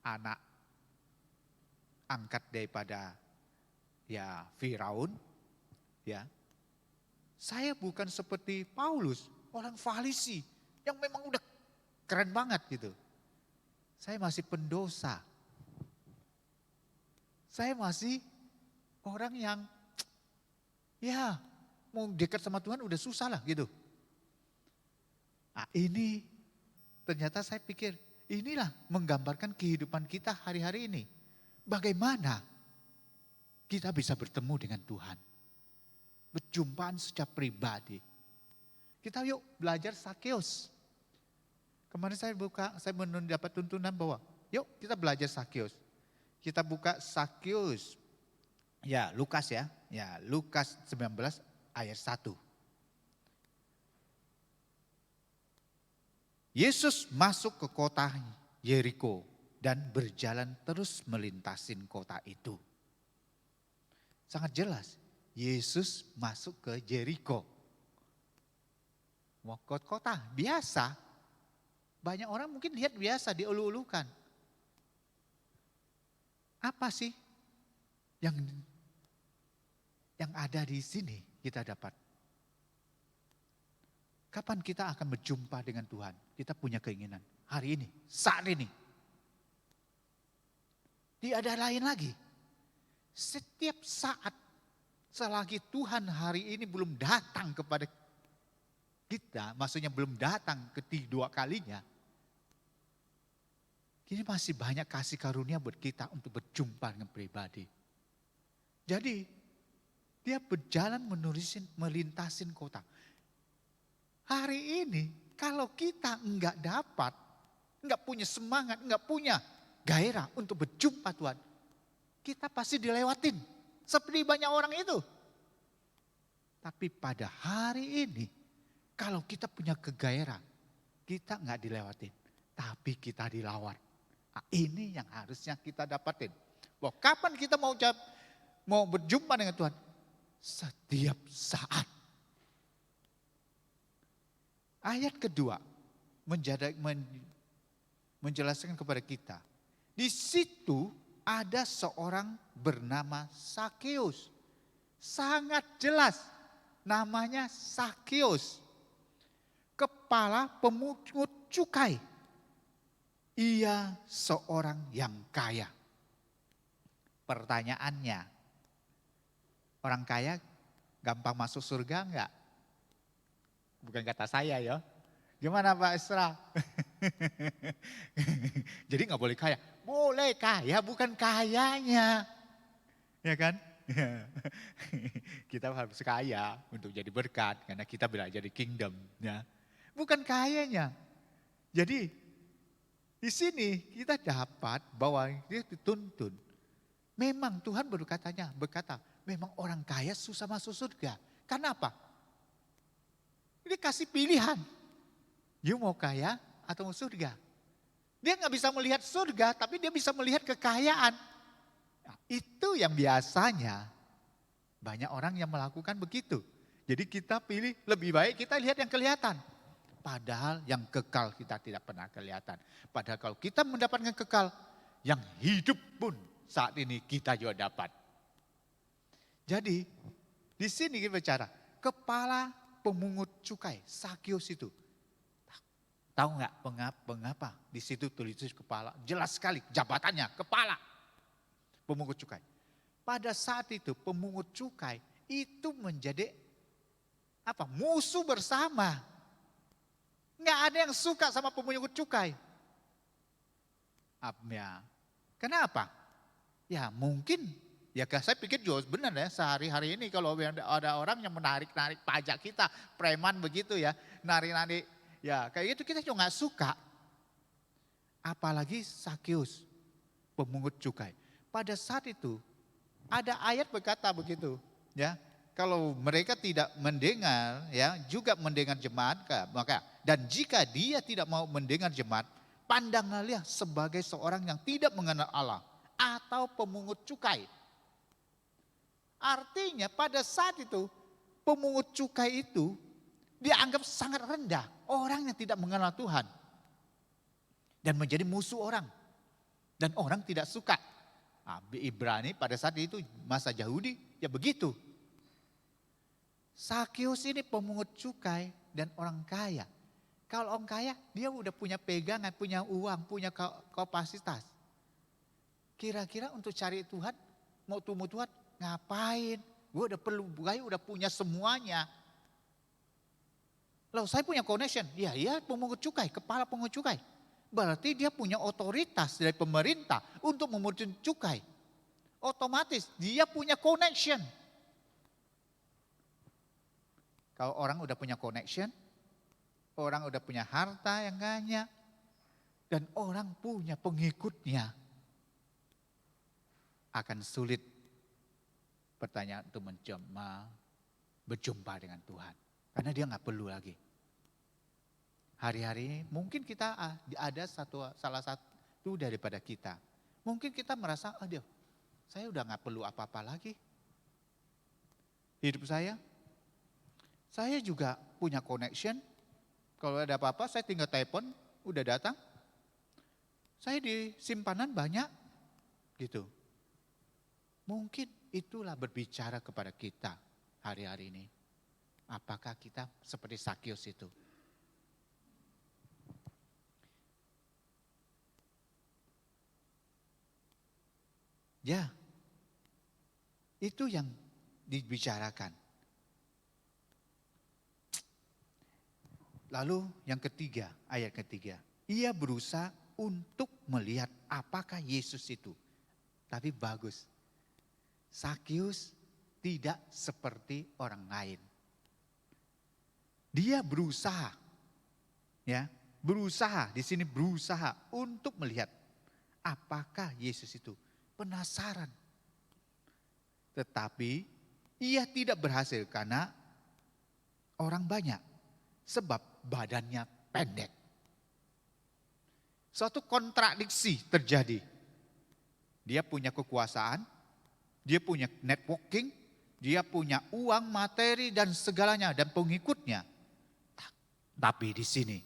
Speaker 3: Anak angkat daripada ya Firaun, ya. Saya bukan seperti Paulus, orang Farisi yang memang udah keren banget gitu. Saya masih pendosa. Saya masih orang yang ya mau dekat sama Tuhan udah susah lah gitu. Nah, ini ternyata saya pikir inilah menggambarkan kehidupan kita hari-hari ini. Bagaimana kita bisa bertemu dengan Tuhan. Berjumpaan secara pribadi. Kita yuk belajar Sakeus. Kemarin saya mendapat tuntunan bahwa yuk kita belajar Sakeus. Kita buka Sakeus. Ya Lukas ya. Ya Lukas 19 ayat 1. Yesus masuk ke kota Yeriko dan berjalan terus melintasin kota itu. Sangat jelas, Yesus masuk ke Yeriko. Mau ke kota biasa. Banyak orang mungkin lihat biasa, diulu-ulukan. Apa sih yang ada di sini kita dapat? Kapan kita akan berjumpa dengan Tuhan? Kita punya keinginan. Hari ini, saat ini. Tidak ada lain lagi. Setiap saat selagi Tuhan hari ini belum datang kepada kita, maksudnya belum datang kedua kalinya. Kini masih banyak kasih karunia buat kita untuk berjumpa dengan pribadi. Jadi dia berjalan melintasin kota. Hari ini kalau kita enggak dapat, enggak punya semangat, enggak punya gairah untuk berjumpa Tuhan, kita pasti dilewatin. Seperti banyak orang itu. Tapi pada hari ini, kalau kita punya kegairah, kita nggak dilewatin. Tapi kita dilawan. Nah, ini yang harusnya kita dapatin. Bahwa kapan kita mau berjumpa dengan Tuhan? Setiap saat. Ayat kedua menjelaskan kepada kita. Di situ ada seorang bernama Sakeus. Sangat jelas namanya Sakeus. Kepala pemungut cukai. Ia seorang yang kaya. Pertanyaannya, orang kaya gampang masuk surga enggak? Bukan kata saya ya. Gimana Pak Isra? Jadi nggak boleh kaya. Boleh kaya, bukan kayanya. Ya kan? Kita harus kaya untuk jadi berkat. Karena kita belajar di kingdom. Ya. Bukan kayanya. Jadi di sini kita dapat bahwa dia dituntun. Memang Tuhan berkata, memang orang kaya susah masuk surga. Kenapa? Dia kasih pilihan. You mau kaya atau mau surga? Dia nggak bisa melihat surga, tapi dia bisa melihat kekayaan. Nah, itu yang biasanya banyak orang yang melakukan begitu. Jadi kita pilih lebih baik kita lihat yang kelihatan. Padahal yang kekal kita tidak pernah kelihatan. Padahal kalau kita mendapatkan kekal, yang hidup pun saat ini kita juga dapat. Jadi di sini kita bicara kepala pemungut cukai, Sakeus itu. Tahu nggak mengapa di situ tulis kepala? Jelas sekali jabatannya kepala pemungut cukai. Pada saat itu pemungut cukai itu menjadi musuh bersama. Nggak ada yang suka sama pemungut cukai. Kenapa? Ya mungkin, saya pikir juga benar ya sehari-hari ini kalau ada orang yang menarik-narik pajak kita, preman begitu ya, narik-narik. Ya kayak gitu kita juga gak suka. Apalagi Sakeus, pemungut cukai. Pada saat itu ada ayat berkata begitu. Ya, kalau mereka tidak mendengar, ya juga mendengar jemaat, maka dan jika dia tidak mau mendengar jemaat, pandanglah dia sebagai seorang yang tidak mengenal Allah atau pemungut cukai. Artinya pada saat itu pemungut cukai itu dianggap sangat rendah, orang yang tidak mengenal Tuhan. Dan menjadi musuh orang. Dan orang tidak suka. Ibrani pada saat itu masa Yahudi, ya begitu. Sakeus ini pemungut cukai dan orang kaya. Kalau orang kaya, dia udah punya pegangan, punya uang, punya kapasitas. Kira-kira untuk cari Tuhan, mau temu Tuhan, ngapain? Gue udah punya semuanya. Loh saya punya connection, iya pemungut cukai, kepala pemungut cukai. Berarti dia punya otoritas dari pemerintah untuk memungut cukai. Otomatis dia punya connection. Kalau orang udah punya connection, orang udah punya harta yang banyak, dan orang punya pengikutnya, akan sulit pertanyaan untuk berjumpa dengan Tuhan. Karena dia nggak perlu lagi. Hari-hari ini mungkin kita ada salah satu daripada kita. Mungkin kita merasa, aduh saya udah nggak perlu apa-apa lagi. Hidup saya juga punya connection. Kalau ada apa-apa saya tinggal telepon, udah datang. Saya di simpanan banyak gitu. Mungkin itulah berbicara kepada kita hari-hari ini. Apakah kita seperti Sakeus itu? Ya, itu yang dibicarakan. Lalu yang ketiga, ayat ketiga. Ia berusaha untuk melihat apakah Yesus itu. Tapi bagus. Sakeus tidak seperti orang lain. Dia berusaha, ya, berusaha di sini berusaha untuk melihat apakah Yesus itu. Penasaran. Tetapi ia tidak berhasil karena orang banyak. Sebab badannya pendek. Suatu kontradiksi terjadi. Dia punya kekuasaan, dia punya networking, dia punya uang, materi dan segalanya dan pengikutnya. Tapi di sini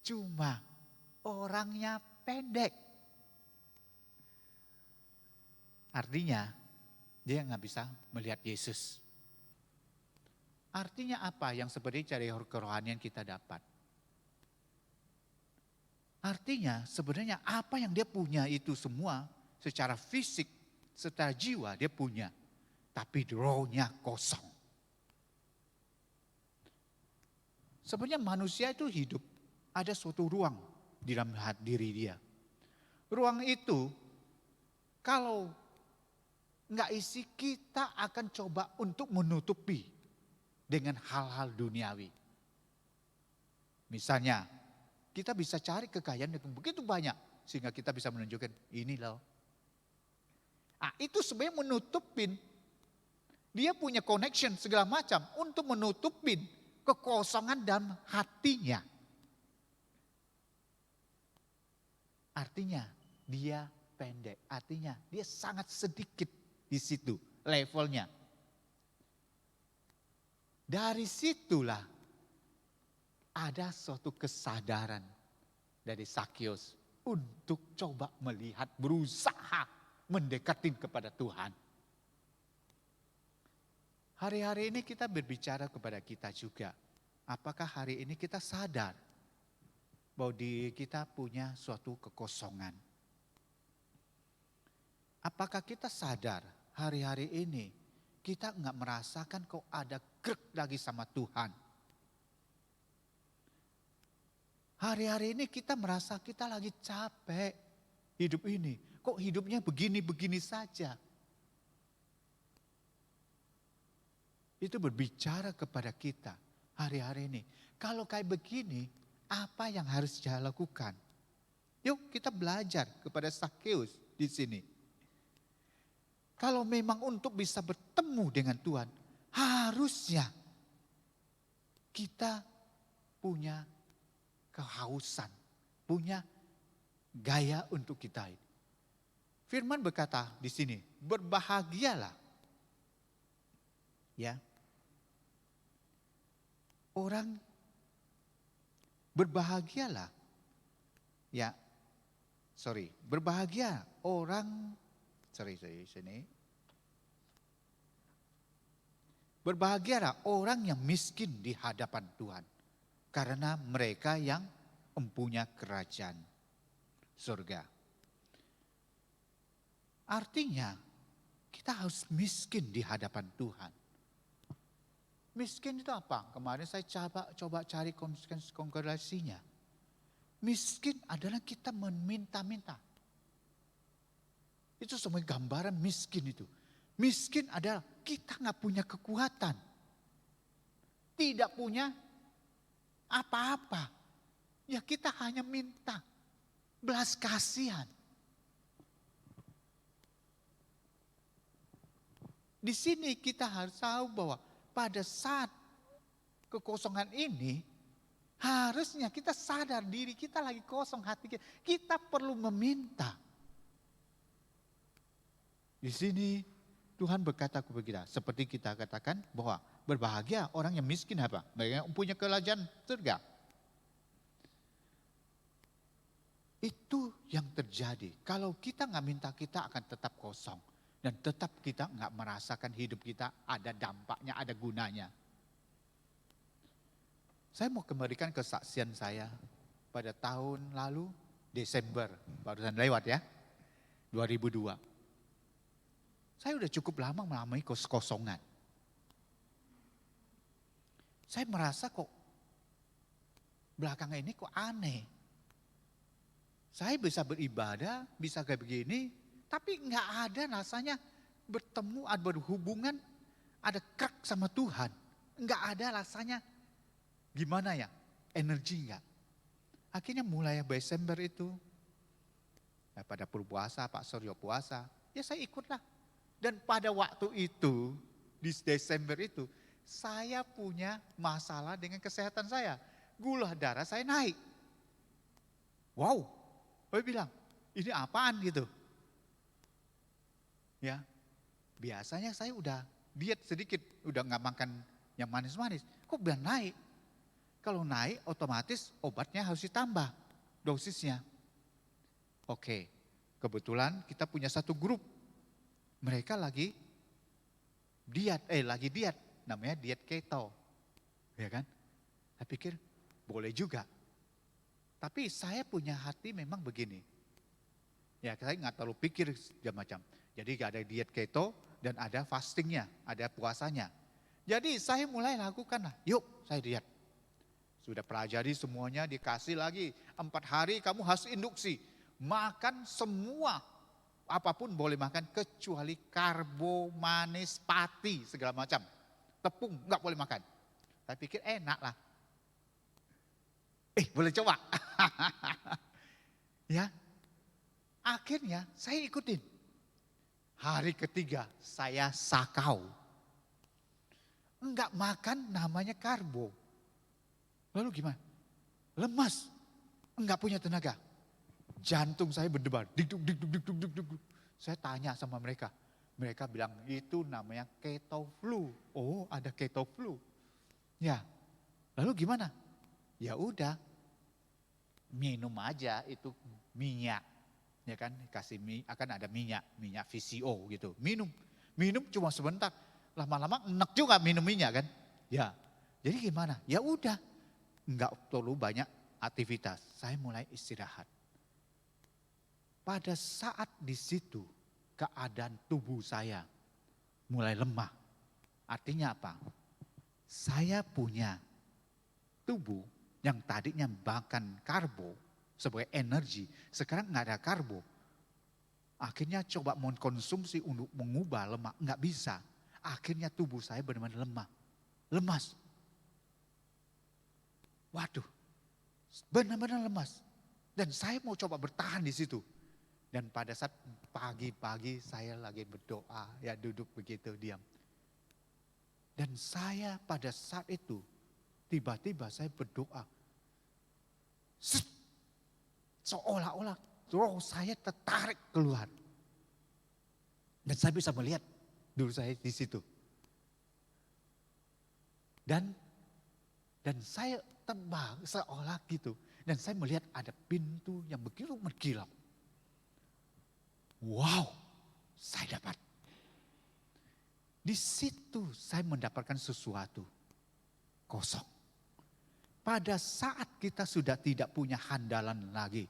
Speaker 3: cuma orangnya pendek. Artinya dia nggak bisa melihat Yesus. Artinya apa yang sebenarnya dari kerohanian kita dapat? Artinya sebenarnya apa yang dia punya itu semua secara fisik, secara jiwa dia punya. Tapi rohnya kosong. Sebenarnya manusia itu hidup, ada suatu ruang di dalam diri dia. Ruang itu kalau nggak isi, kita akan coba untuk menutupi dengan hal-hal duniawi. Misalnya, kita bisa cari kekayaan yang begitu banyak sehingga kita bisa menunjukkan ini loh. Itu sebenarnya menutupin. Dia punya connection segala macam untuk menutupin kekosongan dalam hatinya. Artinya dia pendek, artinya dia sangat sedikit di situ levelnya. Dari situlah ada suatu kesadaran dari Sakeus untuk coba melihat, berusaha mendekatin kepada Tuhan. Hari-hari ini kita berbicara kepada kita juga. Apakah hari ini kita sadar bahwa di kita punya suatu kekosongan? Apakah kita sadar hari-hari ini kita nggak merasakan kok ada grek lagi sama Tuhan? Hari-hari ini kita merasa kita lagi capek hidup ini. Kok hidupnya begini-begini saja? Itu berbicara kepada kita hari-hari ini. Kalau kayak begini, apa yang harus saya lakukan? Yuk kita belajar kepada Sakeus di sini. Kalau memang untuk bisa bertemu dengan Tuhan, harusnya kita punya kehausan, punya gaya untuk kita. Firman berkata di sini, berbahagialah. Ya. Orang berbahagialah. Ya. Berbahagia orang sini. Berbahagialah orang yang miskin di hadapan Tuhan. Karena mereka yang mempunyai kerajaan surga. Artinya kita harus miskin di hadapan Tuhan. Miskin itu apa? Kemarin saya coba cari korelasinya. Miskin adalah kita meminta-minta. Itu semua gambaran miskin itu. Miskin adalah kita nggak punya kekuatan. Tidak punya apa-apa. Ya kita hanya minta belas kasihan. Di sini kita harus tahu bahwa pada saat kekosongan ini, harusnya kita sadar diri kita lagi kosong hati kita. Kita perlu meminta. Di sini Tuhan berkata kepada kita, seperti kita katakan bahwa berbahagia orang yang miskin apa? Mereka yang punya kerajaan surga. Itu yang terjadi. Kalau kita nggak minta, kita akan tetap kosong. Dan tetap kita nggak merasakan hidup kita ada dampaknya, ada gunanya. Saya mau kembalikan kesaksian saya pada tahun lalu, Desember, barusan lewat ya, 2002. Saya udah cukup lama mengalami kekosongan. Saya merasa kok belakangan ini kok aneh. Saya bisa beribadah, bisa kayak begini, tapi nggak ada rasanya bertemu, ada berhubungan, ada krek sama Tuhan. Nggak ada rasanya gimana ya, energi nggak. Akhirnya mulai Desember itu, pada berpuasa, Pak Suryo puasa, ya saya ikutlah. Dan pada waktu itu, di Desember itu, saya punya masalah dengan kesehatan saya. Gula darah saya naik. Wow, saya bilang, ini apaan gitu. Ya, biasanya saya udah diet sedikit, udah nggak makan yang manis-manis. Kok biar naik? Kalau naik otomatis obatnya harus ditambah dosisnya. Oke, kebetulan kita punya satu grup. Mereka lagi diet, namanya diet keto. Ya kan? Saya pikir boleh juga. Tapi saya punya hati memang begini. Ya, saya nggak terlalu pikir macam. Jadi ada diet keto dan ada fastingnya, ada puasanya. Jadi saya mulai lakukan lah, yuk saya diet. Sudah pelajari semuanya, dikasih lagi 4 hari kamu harus induksi. Makan semua, apapun boleh makan kecuali karbo, manis, pati, segala macam. Tepung nggak boleh makan. Saya pikir enak lah. Boleh coba. Ya, akhirnya saya ikutin. Hari ketiga saya sakau. Enggak makan namanya karbo. Lalu gimana? Lemas. Enggak punya tenaga. Jantung saya berdebar. Dikduk, dikduk, dikduk, dikduk. Saya tanya sama mereka. Mereka bilang itu namanya keto flu. Oh, ada keto flu. Ya. Lalu gimana? Ya udah. Minum aja itu minyak. Ya kan, kasih akan ada minyak VCO gitu. Minum cuma sebentar, lama-lama enak juga minum minyak kan. Ya, jadi gimana? Ya udah, enggak terlalu banyak aktivitas. Saya mulai istirahat. Pada saat di situ keadaan tubuh saya mulai lemah. Artinya apa? Saya punya tubuh yang tadinya makan karbo sebagai energi, sekarang nggak ada karbo. Akhirnya coba mengkonsumsi untuk mengubah lemak, nggak bisa. Akhirnya tubuh saya benar-benar lemah, lemas. Waduh, benar-benar lemas. Dan saya mau coba bertahan di situ. Dan pada saat pagi-pagi saya lagi berdoa, ya duduk begitu diam. Dan saya pada saat itu, tiba-tiba saya berdoa. Seolah-olah roh saya tertarik keluar. Dan saya bisa melihat dulu saya di situ. Dan saya terbang seolah gitu. Dan saya melihat ada pintu yang begitu berkilau. Wow, saya dapat. Di situ saya mendapatkan sesuatu kosong. Pada saat kita sudah tidak punya handalan lagi,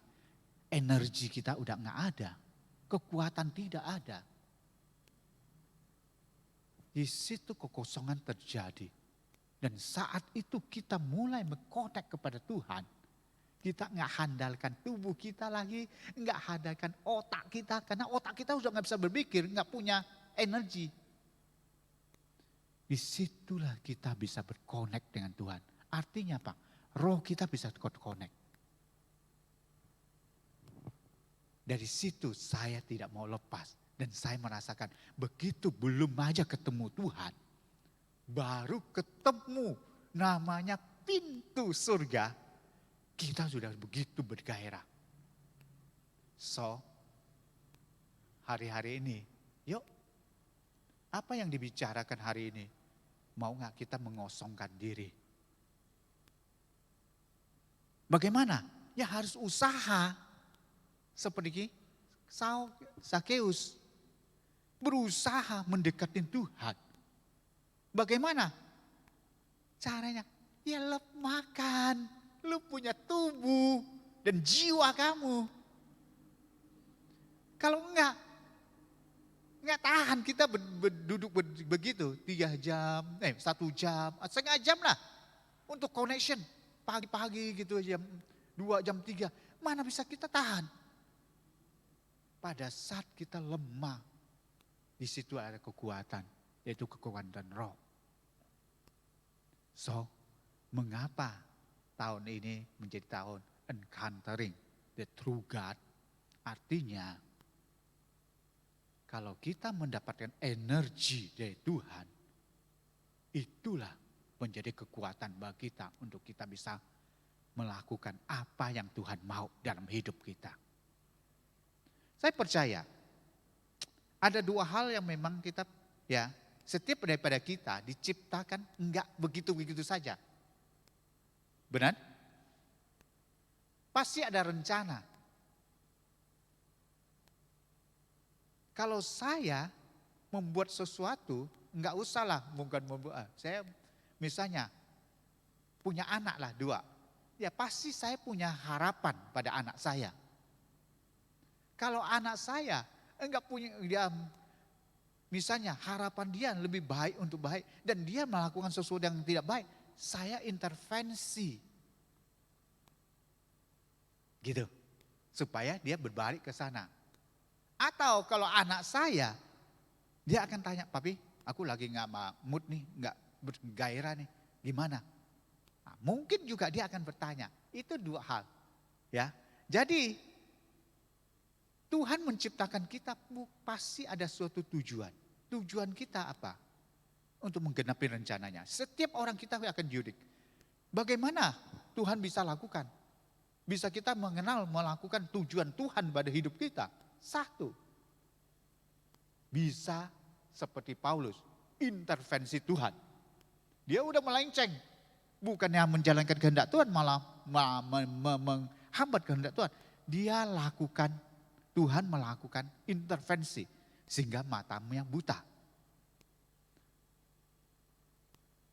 Speaker 3: energi kita udah nggak ada, kekuatan tidak ada. Di situ kekosongan terjadi. Dan saat itu kita mulai mengkonek kepada Tuhan. Kita nggak handalkan tubuh kita lagi, nggak handalkan otak kita. Karena otak kita sudah nggak bisa berpikir, nggak punya energi. Disitulah kita bisa berkonek dengan Tuhan. Artinya apa? Roh kita bisa connect. Dari situ saya tidak mau lepas. Dan saya merasakan begitu belum aja ketemu Tuhan. Baru ketemu namanya pintu surga. Kita sudah begitu bergairah. So, hari-hari ini, yuk. Apa yang dibicarakan hari ini? Mau gak kita mengosongkan diri? Bagaimana? Ya harus usaha. Seperti Sakeus. Berusaha mendekatin Tuhan. Bagaimana? Caranya? Ya makan. Lu punya tubuh dan jiwa kamu. Kalau enggak tahan kita duduk begitu 3 jam, 1 jam, setengah jam lah untuk connection. Pagi-pagi gitu jam 2, jam 3, mana bisa kita tahan? Pada saat kita lemah, di situ ada kekuatan, yaitu kekuatan roh. So, mengapa tahun ini menjadi tahun encountering the true God Artinya, kalau kita mendapatkan energi dari Tuhan, itulah menjadi kekuatan bagi kita untuk kita bisa melakukan apa yang Tuhan mau dalam hidup kita. Saya percaya ada dua hal yang memang kita, ya, setiap daripada kita diciptakan enggak begitu-begitu saja. Benar? Pasti ada rencana. Kalau saya membuat sesuatu, enggak usahlah bukan membuat. Saya misalnya punya anak lah 2. Ya pasti saya punya harapan pada anak saya. Kalau anak saya enggak punya, dia misalnya harapan dia lebih baik untuk baik dan dia melakukan sesuatu yang tidak baik, saya intervensi. Gitu. Supaya dia berbalik ke sana. Atau kalau anak saya, dia akan tanya, "Papi, aku lagi enggak mood nih, enggak bergairah nih, gimana?" Nah, mungkin juga dia akan bertanya. Itu 2 hal. Ya. Jadi Tuhan menciptakan kita pasti ada suatu tujuan. Tujuan kita apa? Untuk menggenapi rencananya. Setiap orang kita akan unik. Bagaimana Tuhan bisa lakukan? Bisa kita melakukan tujuan Tuhan pada hidup kita. 1. Bisa seperti Paulus, intervensi Tuhan. Dia udah melenceng. Bukannya menjalankan kehendak Tuhan, malah menghambat kehendak Tuhan. Tuhan melakukan intervensi sehingga matamu yang buta.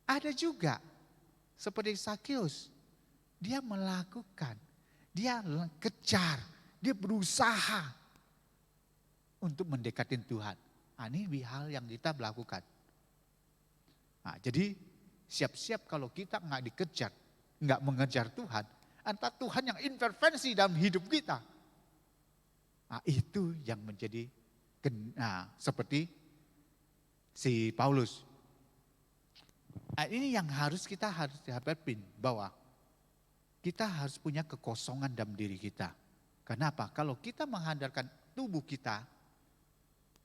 Speaker 3: Ada juga seperti Sakeus, dia melakukan, dia kejar, dia berusaha untuk mendekatin Tuhan. Nah, ini hal yang kita lakukan. Nah, jadi siap-siap kalau kita nggak dikejar, nggak mengejar Tuhan, entah Tuhan yang intervensi dalam hidup kita. Nah, itu yang menjadi seperti si Paulus. Nah, ini yang kita harus dihadapin, bahwa kita harus punya kekosongan dalam diri kita. Kenapa? Kalau kita menghandarkan tubuh kita,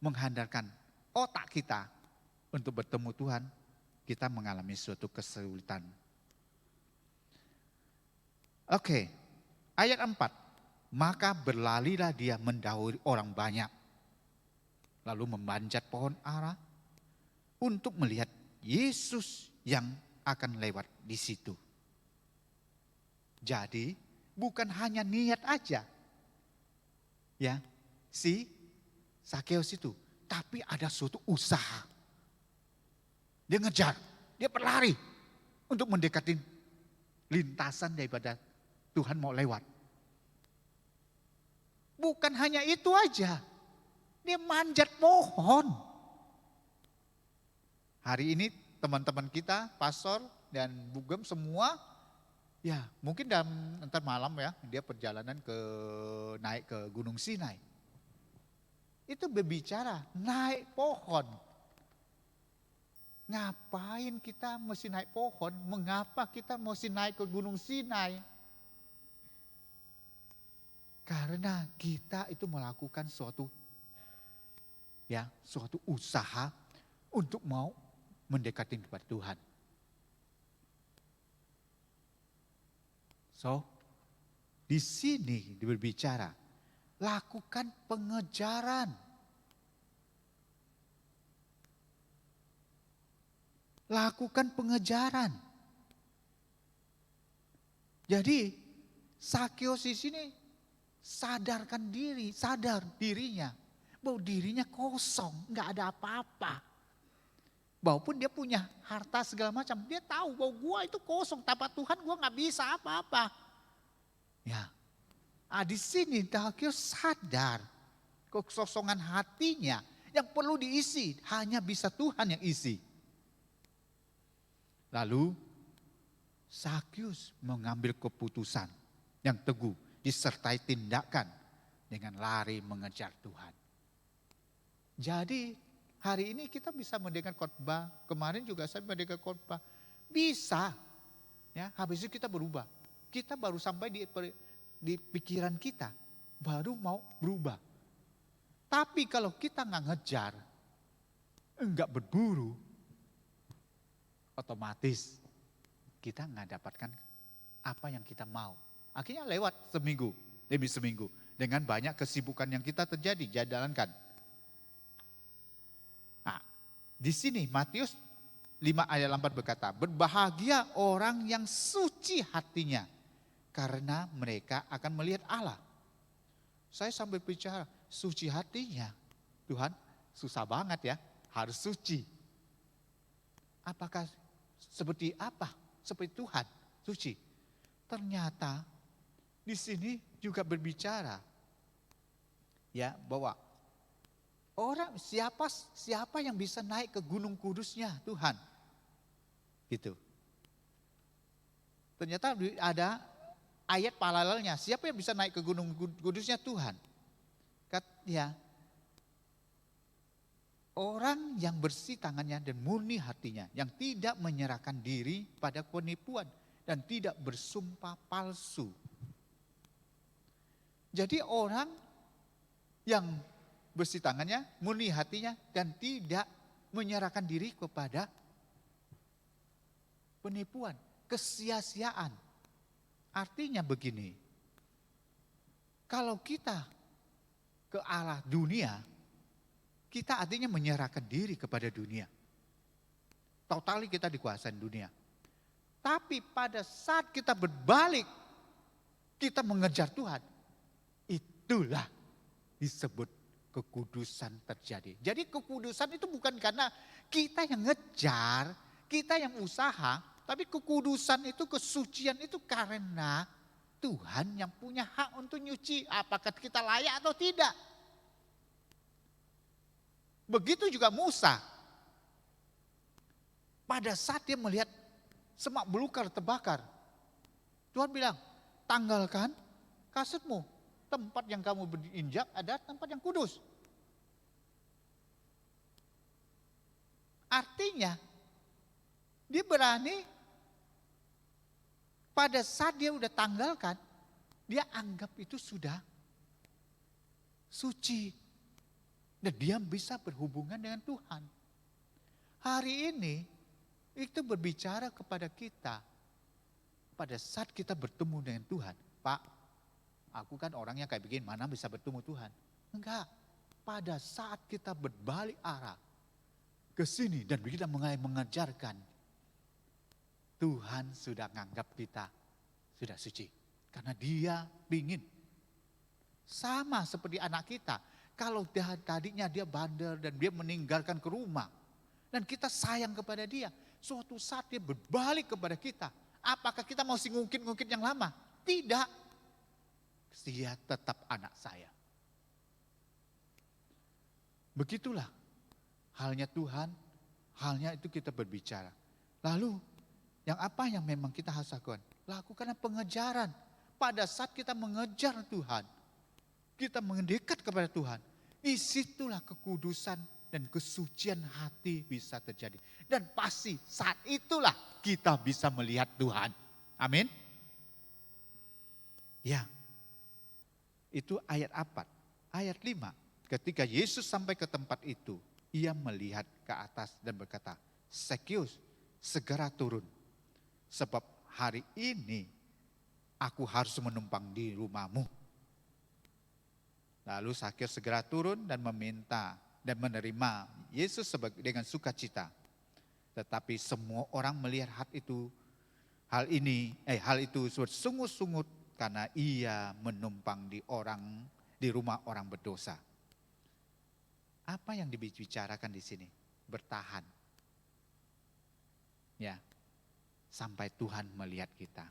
Speaker 3: menghandarkan otak kita untuk bertemu Tuhan, kita mengalami suatu kesulitan. Oke, ayat 4. Maka berlalilah dia mendahului orang banyak, lalu memanjat pohon ara untuk melihat Yesus yang akan lewat di situ. Jadi bukan hanya niat aja, ya, si Sakeus itu, tapi ada suatu usaha. Dia ngejar, dia berlari untuk mendekati lintasan daripada Tuhan mau lewat. Bukan hanya itu aja, dia manjat pohon. Hari ini teman-teman kita, pastor dan Bugem semua, ya mungkin ntar malam ya, dia perjalanan naik ke Gunung Sinai. Itu berbicara naik pohon. Ngapain kita mesti naik pohon? Mengapa kita mesti naik ke Gunung Sinai? Karena kita itu melakukan suatu usaha untuk mau mendekati kepada Tuhan. So, di sini berbicara, lakukan pengejaran. Lakukan pengejaran. Jadi, Sakeus di sini sadar dirinya bahwa dirinya kosong, nggak ada apa-apa. Walaupun dia punya harta segala macam, dia tahu bahwa gua itu kosong, tanpa Tuhan gua nggak bisa apa-apa. Ya, di sini Sakeus sadar kekosongan hatinya yang perlu diisi hanya bisa Tuhan yang isi. Lalu Sakeus mengambil keputusan yang teguh, disertai tindakan dengan lari mengejar Tuhan. Jadi hari ini kita bisa mendengar khotbah, kemarin juga saya mendengar khotbah. Bisa, ya habis itu kita berubah. Kita baru sampai di pikiran kita. baru mau berubah. Tapi kalau kita nggak ngejar, nggak berburu, otomatis kita nggak dapatkan apa yang kita mau. Akhirnya lewat seminggu demi seminggu dengan banyak kesibukan yang kita jalankan. Nah, di sini Matius 5 ayat 4 berkata, berbahagia orang yang suci hatinya, karena mereka akan melihat Allah. Saya sambil bicara, suci hatinya, Tuhan susah banget ya, harus suci. Apakah seperti apa? Seperti Tuhan, suci. Ternyata di sini juga berbicara ya bahwa orang siapa yang bisa naik ke gunung kudusnya Tuhan. Gitu. Ternyata ada ayat paralelnya, siapa yang bisa naik ke gunung kudusnya Tuhan? Ya, orang yang bersih tangannya dan murni hatinya, yang tidak menyerahkan diri pada penipuan dan tidak bersumpah palsu. Jadi orang yang bersih tangannya, murni hatinya, dan tidak menyerahkan diri kepada penipuan, kesia-siaan. Artinya begini, kalau kita ke arah dunia, kita artinya menyerahkan diri kepada dunia. Totali kita dikuasai dunia. Tapi pada saat kita berbalik, kita mengejar Tuhan, itulah disebut kekudusan terjadi. Jadi kekudusan itu bukan karena kita yang ngejar, kita yang usaha, tapi kekudusan itu, kesucian itu karena Tuhan yang punya hak untuk nyuci. Apakah kita layak atau tidak? Begitu juga Musa. Pada saat dia melihat semak belukar terbakar, Tuhan bilang, tanggalkan kasutmu. Tempat yang kamu berinjak adalah tempat yang kudus. Artinya, dia berani pada saat dia udah tanggalkan, dia anggap itu sudah suci. Dan dia bisa berhubungan dengan Tuhan. Hari ini, itu berbicara kepada kita. Pada saat kita bertemu dengan Tuhan, Pak, aku kan orangnya kayak begini, mana bisa bertemu Tuhan? Enggak, pada saat kita berbalik arah ke sini dan kita mengajarkan, Tuhan sudah menganggap kita sudah suci. Karena dia ingin. Sama seperti anak kita. Kalau tadinya dia bandel dan dia meninggalkan ke rumah. Dan kita sayang kepada dia. Suatu saat dia berbalik kepada kita. Apakah kita mau ngungkit-ngungkit yang lama? Tidak. Dia tetap anak saya. Begitulah halnya Tuhan, halnya itu kita berbicara. Lalu yang apa yang memang kita harus lakukan? Lakukan pengejaran. Pada saat kita mengejar Tuhan, kita mendekat kepada Tuhan, disitulah kekudusan dan kesucian hati bisa terjadi. Dan pasti saat itulah kita bisa melihat Tuhan. Amin. Ya, itu ayat 4. Ayat 5, ketika Yesus sampai ke tempat itu, ia melihat ke atas dan berkata, Zakeus, segera turun. Sebab hari ini aku harus menumpang di rumahmu. Lalu Zakeus segera turun dan meminta dan menerima Yesus dengan sukacita. Tetapi semua orang melihat hal itu bersungut-sungut karena ia menumpang di rumah orang berdosa. Apa yang dibicarakan di sini? Bertahan. Ya. Sampai Tuhan melihat kita.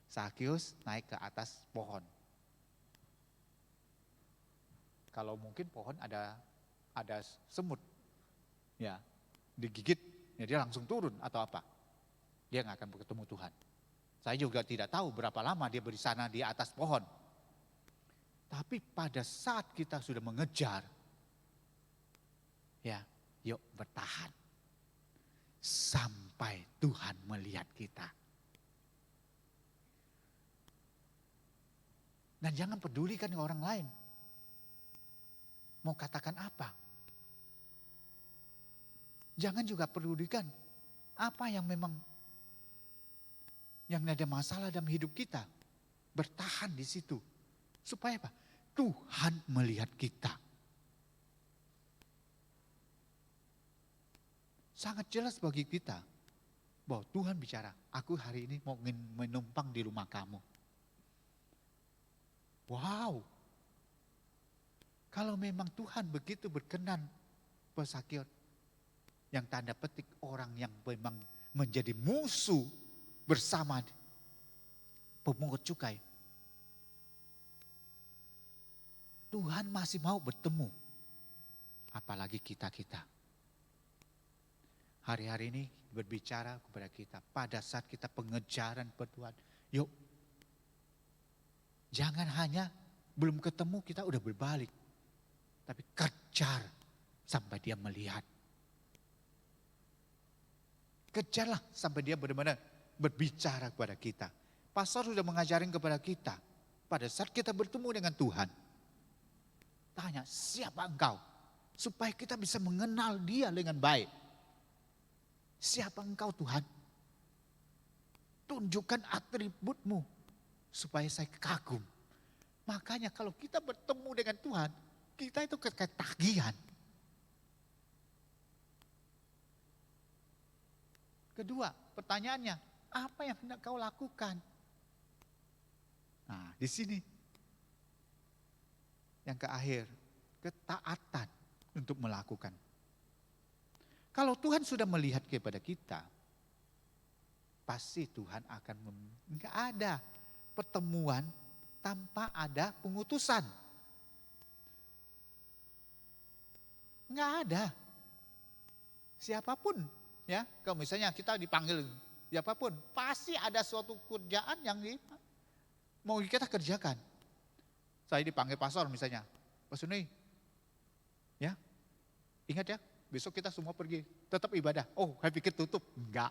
Speaker 3: Zakeus naik ke atas pohon. Kalau mungkin pohon ada semut, ya digigit, ya dia langsung turun atau apa? Dia nggak akan bertemu Tuhan. Saya juga tidak tahu berapa lama dia bersana di atas pohon. Tapi pada saat kita sudah mengejar, ya, yuk bertahan sampai Tuhan melihat kita. Dan jangan pedulikan orang lain. Mau katakan apa? Jangan juga pedulikan apa yang memang yang ada masalah dalam hidup kita. Bertahan di situ. Supaya apa? Tuhan melihat kita. Sangat jelas bagi kita bahwa Tuhan bicara, aku hari ini mau menumpang di rumah kamu. Wow. Kalau memang Tuhan begitu berkenan Zakius, yang tanda petik orang yang memang menjadi musuh bersama pemungut cukai. Tuhan masih mau bertemu. Apalagi kita-kita. Hari-hari ini berbicara kepada kita pada saat kita pengejaran Tuhan. Yuk, jangan hanya belum ketemu kita udah berbalik. Tapi kejar sampai dia melihat. Kejarlah sampai dia benar-benar berbicara kepada kita. Pastor sudah mengajarin kepada kita. Pada saat kita bertemu dengan Tuhan. Tanya, siapa engkau? Supaya kita bisa mengenal dia dengan baik. Siapa engkau Tuhan? Tunjukkan atributmu. Supaya saya kagum. Makanya kalau kita bertemu dengan Tuhan, kita itu ketagihan. Kedua, pertanyaannya, apa yang hendak kau lakukan? Nah, di sini. Yang terakhir, ketaatan untuk melakukan. Kalau Tuhan sudah melihat kepada kita, pasti Tuhan akan enggak ada pertemuan tanpa ada pengutusan. Enggak ada. Siapapun, ya, kalau misalnya kita dipanggil siapapun, pasti ada suatu kerjaan yang mau kita kerjakan. Saya dipanggil pastor misalnya, Pak Suni, ya, ingat ya, besok kita semua pergi, tetap ibadah. Oh, saya pikir tutup, enggak,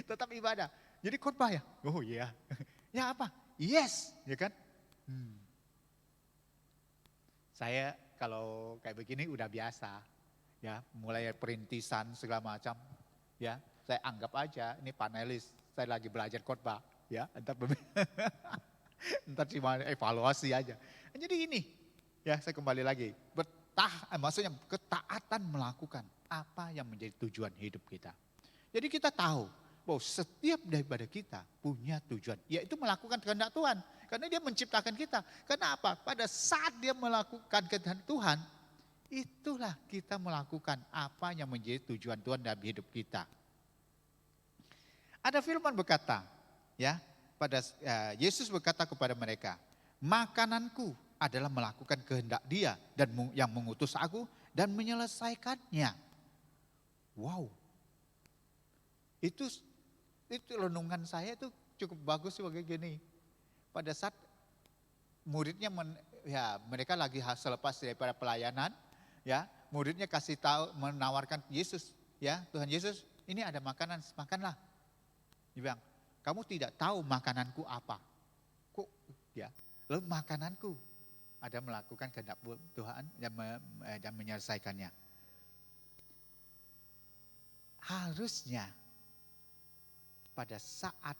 Speaker 3: tetap ibadah. Jadi khotbah ya, oh iya, ya apa? Yes, ya kan? Saya kalau kayak begini udah biasa, ya, mulai perintisan segala macam, ya, saya anggap aja ini panelis, saya lagi belajar khotbah, ya, entar cuma evaluasi aja. Jadi ini, ya, saya kembali lagi, maksudnya ketaatan melakukan apa yang menjadi tujuan hidup kita. Jadi kita tahu bahwa setiap daripada kita punya tujuan, yaitu melakukan kehendak Tuhan. Karena dia menciptakan kita. Karena apa? Pada saat dia melakukan kehendak Tuhan, itulah kita melakukan apa yang menjadi tujuan Tuhan dalam hidup kita. Ada firman berkata, ya, Yesus berkata kepada mereka, makananku adalah melakukan kehendak Dia dan yang mengutus aku dan menyelesaikannya. Wow. Itu renungan saya itu cukup bagus sebagai gini. Pada saat muridnya mereka lagi selepas daripada pelayanan, ya, muridnya kasih tahu menawarkan Yesus, ya, Tuhan Yesus, ini ada makanan, makanlah. Dia bilang, kamu tidak tahu makananku apa. Kok ya? Lalu makananku ada melakukan kehendak Tuhan dan menyelesaikannya. Harusnya pada saat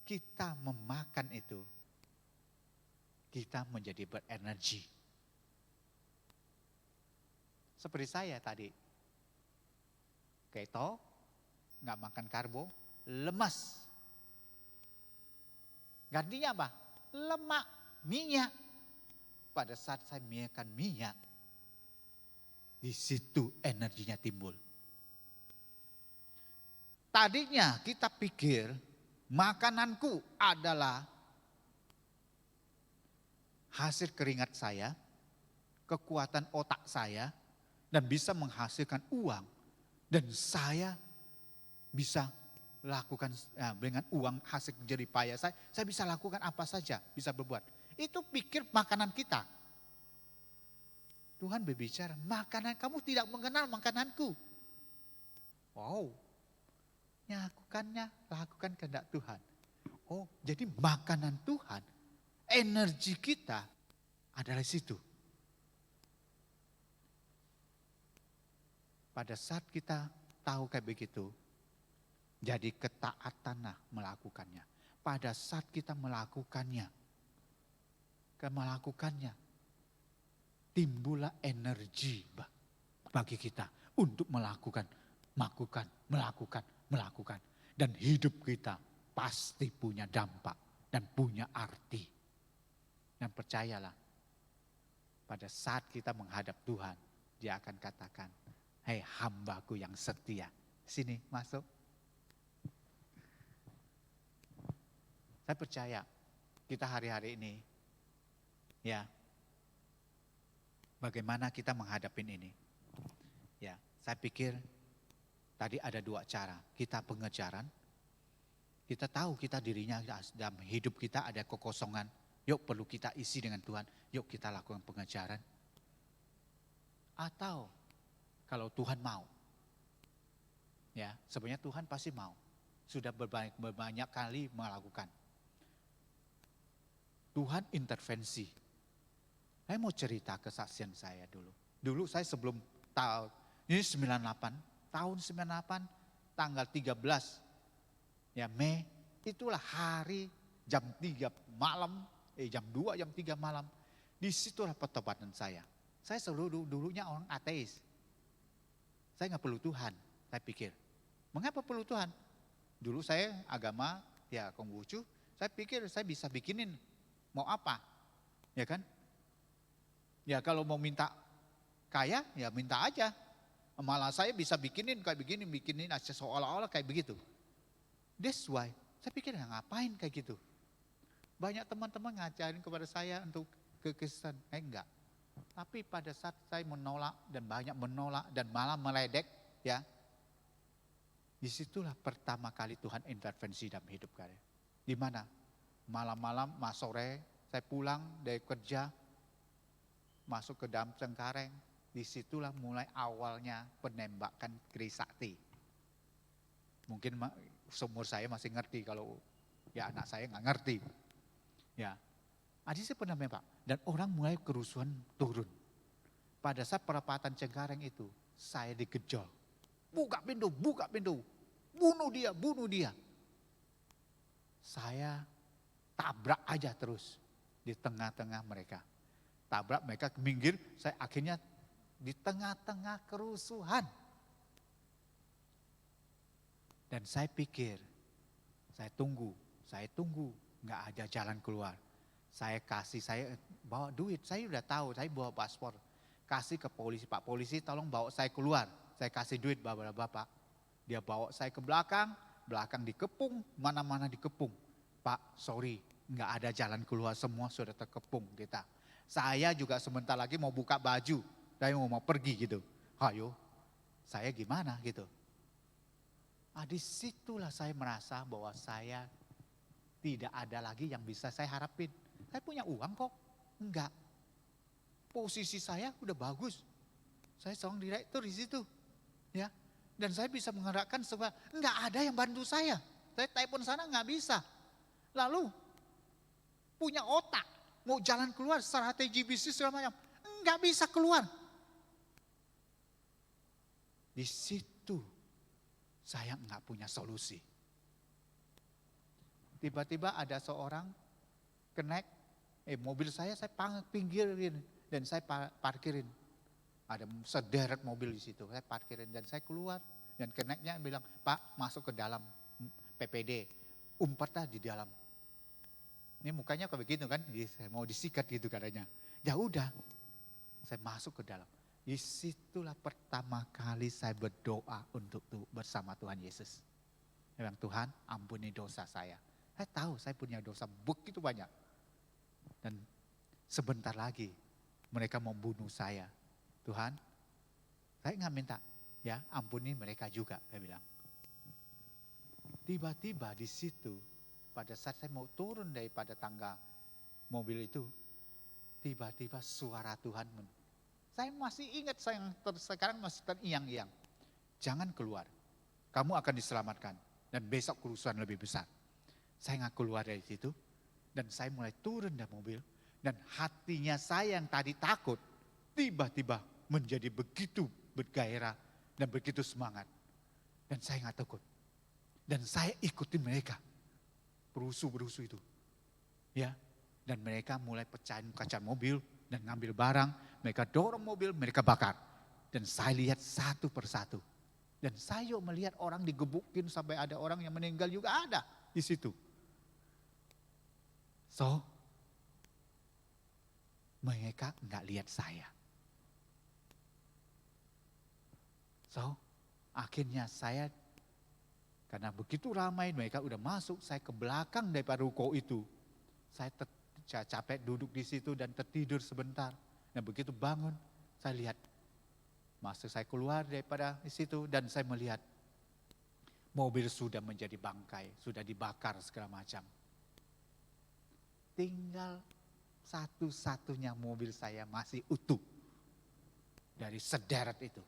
Speaker 3: kita memakan itu, kita menjadi berenergi. Seperti saya tadi, keto, nggak makan karbo, lemas. Gantinya apa? Lemak, minyak. Pada saat saya makan minyak, di situ energinya timbul. Tadinya kita pikir makananku adalah hasil keringat saya, kekuatan otak saya, dan bisa menghasilkan uang. Dan saya bisa lakukan dengan uang hasil jerih payah saya bisa lakukan apa saja, bisa berbuat. Itu pikir makanan kita. Tuhan berbicara, makanan kamu tidak mengenal makananku. Wow, lakukan kehendak Tuhan. Oh, jadi makanan Tuhan, energi kita adalah di situ. Pada saat kita tahu kayak begitu, jadi ketaatanlah melakukannya. Pada saat kita melakukannya, timbullah energi bagi kita untuk melakukan. Dan hidup kita pasti punya dampak dan punya arti. Dan percayalah, pada saat kita menghadap Tuhan, Dia akan katakan, "Hei hambaku yang setia, sini masuk." Saya percaya kita hari-hari ini, ya, bagaimana kita menghadapin ini. Ya, saya pikir tadi ada dua cara. Kita pengejaran, kita tahu kita dirinya dalam hidup kita ada kekosongan. Yuk perlu kita isi dengan Tuhan, yuk kita lakukan pengejaran. Atau kalau Tuhan mau, ya sebenarnya Tuhan pasti mau. Sudah berbanyak kali melakukan. Tuhan intervensi. Saya mau cerita kesaksian saya dulu. Dulu saya sebelum tahun, ini 98, tahun 98, tanggal 13 ya Mei, itulah hari jam 3 malam, jam 2, jam 3 malam. Disitulah pertobatan saya. Saya dulunya orang ateis. Saya nggak perlu Tuhan, saya pikir. Mengapa perlu Tuhan? Dulu saya agama ya Konghucu, saya pikir saya bisa bikinin mau apa, ya kan? Ya kalau mau minta kaya, ya minta aja. Malah saya bisa bikinin kayak begini, bikinin aja seolah-olah kayak begitu. That's why, saya pikir ya ngapain kayak gitu. Banyak teman-teman ngajarin kepada saya untuk ke Kristen, enggak. Tapi pada saat saya menolak dan banyak menolak dan malah meledek, ya, disitulah pertama kali Tuhan intervensi dalam hidup kalian. Di mana? Malam-malam, sore, saya pulang dari kerja, masuk ke dalam Cengkareng, disitulah mulai awalnya penembakan Trisakti. Mungkin seumur saya masih ngerti, kalau ya anak saya nggak ngerti. Ya, adik saya pernah nembak dan orang mulai kerusuhan turun. Pada saat perapatan Cengkareng itu, saya dikejol. Buka pintu, bunuh dia. Saya tabrak aja terus di tengah-tengah mereka. Tabrak mereka minggir, saya akhirnya di tengah-tengah kerusuhan. Dan saya pikir, saya tunggu, nggak ada jalan keluar. Saya bawa duit, saya udah tahu, saya bawa paspor. Kasih ke polisi, Pak polisi tolong bawa saya keluar. Saya kasih duit bapak. Dia bawa saya ke belakang dikepung, mana-mana dikepung. Pak, sorry, nggak ada jalan keluar, semua sudah terkepung kita. Saya juga sebentar lagi mau buka baju, saya mau pergi gitu. Ayo, saya gimana gitu. Disitulah saya merasa bahwa saya tidak ada lagi yang bisa saya harapin. Saya punya uang kok, enggak. Posisi saya udah bagus. Saya seorang direktur di situ, ya. Dan saya bisa menggerakkan enggak ada yang bantu saya. Saya telepon sana enggak bisa. Lalu punya otak, mau jalan keluar, strategi bisnis segala macam, enggak bisa keluar. Di situ saya enggak punya solusi. Tiba-tiba ada seorang connect, mobil saya pinggirin dan saya parkirin. Ada sederet mobil di situ, saya parkirin dan saya keluar. Dan connectnya bilang, Pak masuk ke dalam PPD, umpatlah di dalam. Ini mukanya kayak begitu kan, mau disikat gitu katanya. Ya udah, saya masuk ke dalam. Disitulah pertama kali saya berdoa untuk bersama Tuhan Yesus. Saya bilang, Tuhan ampuni dosa saya. Saya tahu saya punya dosa begitu banyak. Dan sebentar lagi mereka mau bunuh saya. Tuhan, saya nggak minta, ya ampuni mereka juga, saya bilang. Tiba-tiba di situ, pada saat saya mau turun daripada tangga mobil itu, tiba-tiba suara Tuhan. Saya masih ingat, sekarang masih terngiang-ngiang. Jangan keluar, kamu akan diselamatkan dan besok kerusuhan lebih besar. Saya nggak keluar dari situ, Dan saya mulai turun dari mobil. Dan hatinya saya yang tadi takut, tiba-tiba menjadi begitu bergairah dan begitu semangat. Dan saya nggak takut. Dan saya ikutin mereka. Berusuh itu. Ya, dan mereka mulai pecahin kaca mobil dan ngambil barang. Mereka dorong mobil, mereka bakar. Dan saya lihat satu persatu. Dan saya melihat orang digebukin sampai ada orang yang meninggal juga ada di situ. So, mereka nggak lihat saya. So, akhirnya saya, karena begitu ramai mereka udah masuk, saya ke belakang daripada ruko itu. Saya capek duduk di situ dan tertidur sebentar. Dan begitu bangun, saya lihat. Masa saya keluar daripada di situ dan saya melihat mobil sudah menjadi bangkai, sudah dibakar segala macam. Tinggal satu-satunya mobil saya masih utuh dari sederet itu.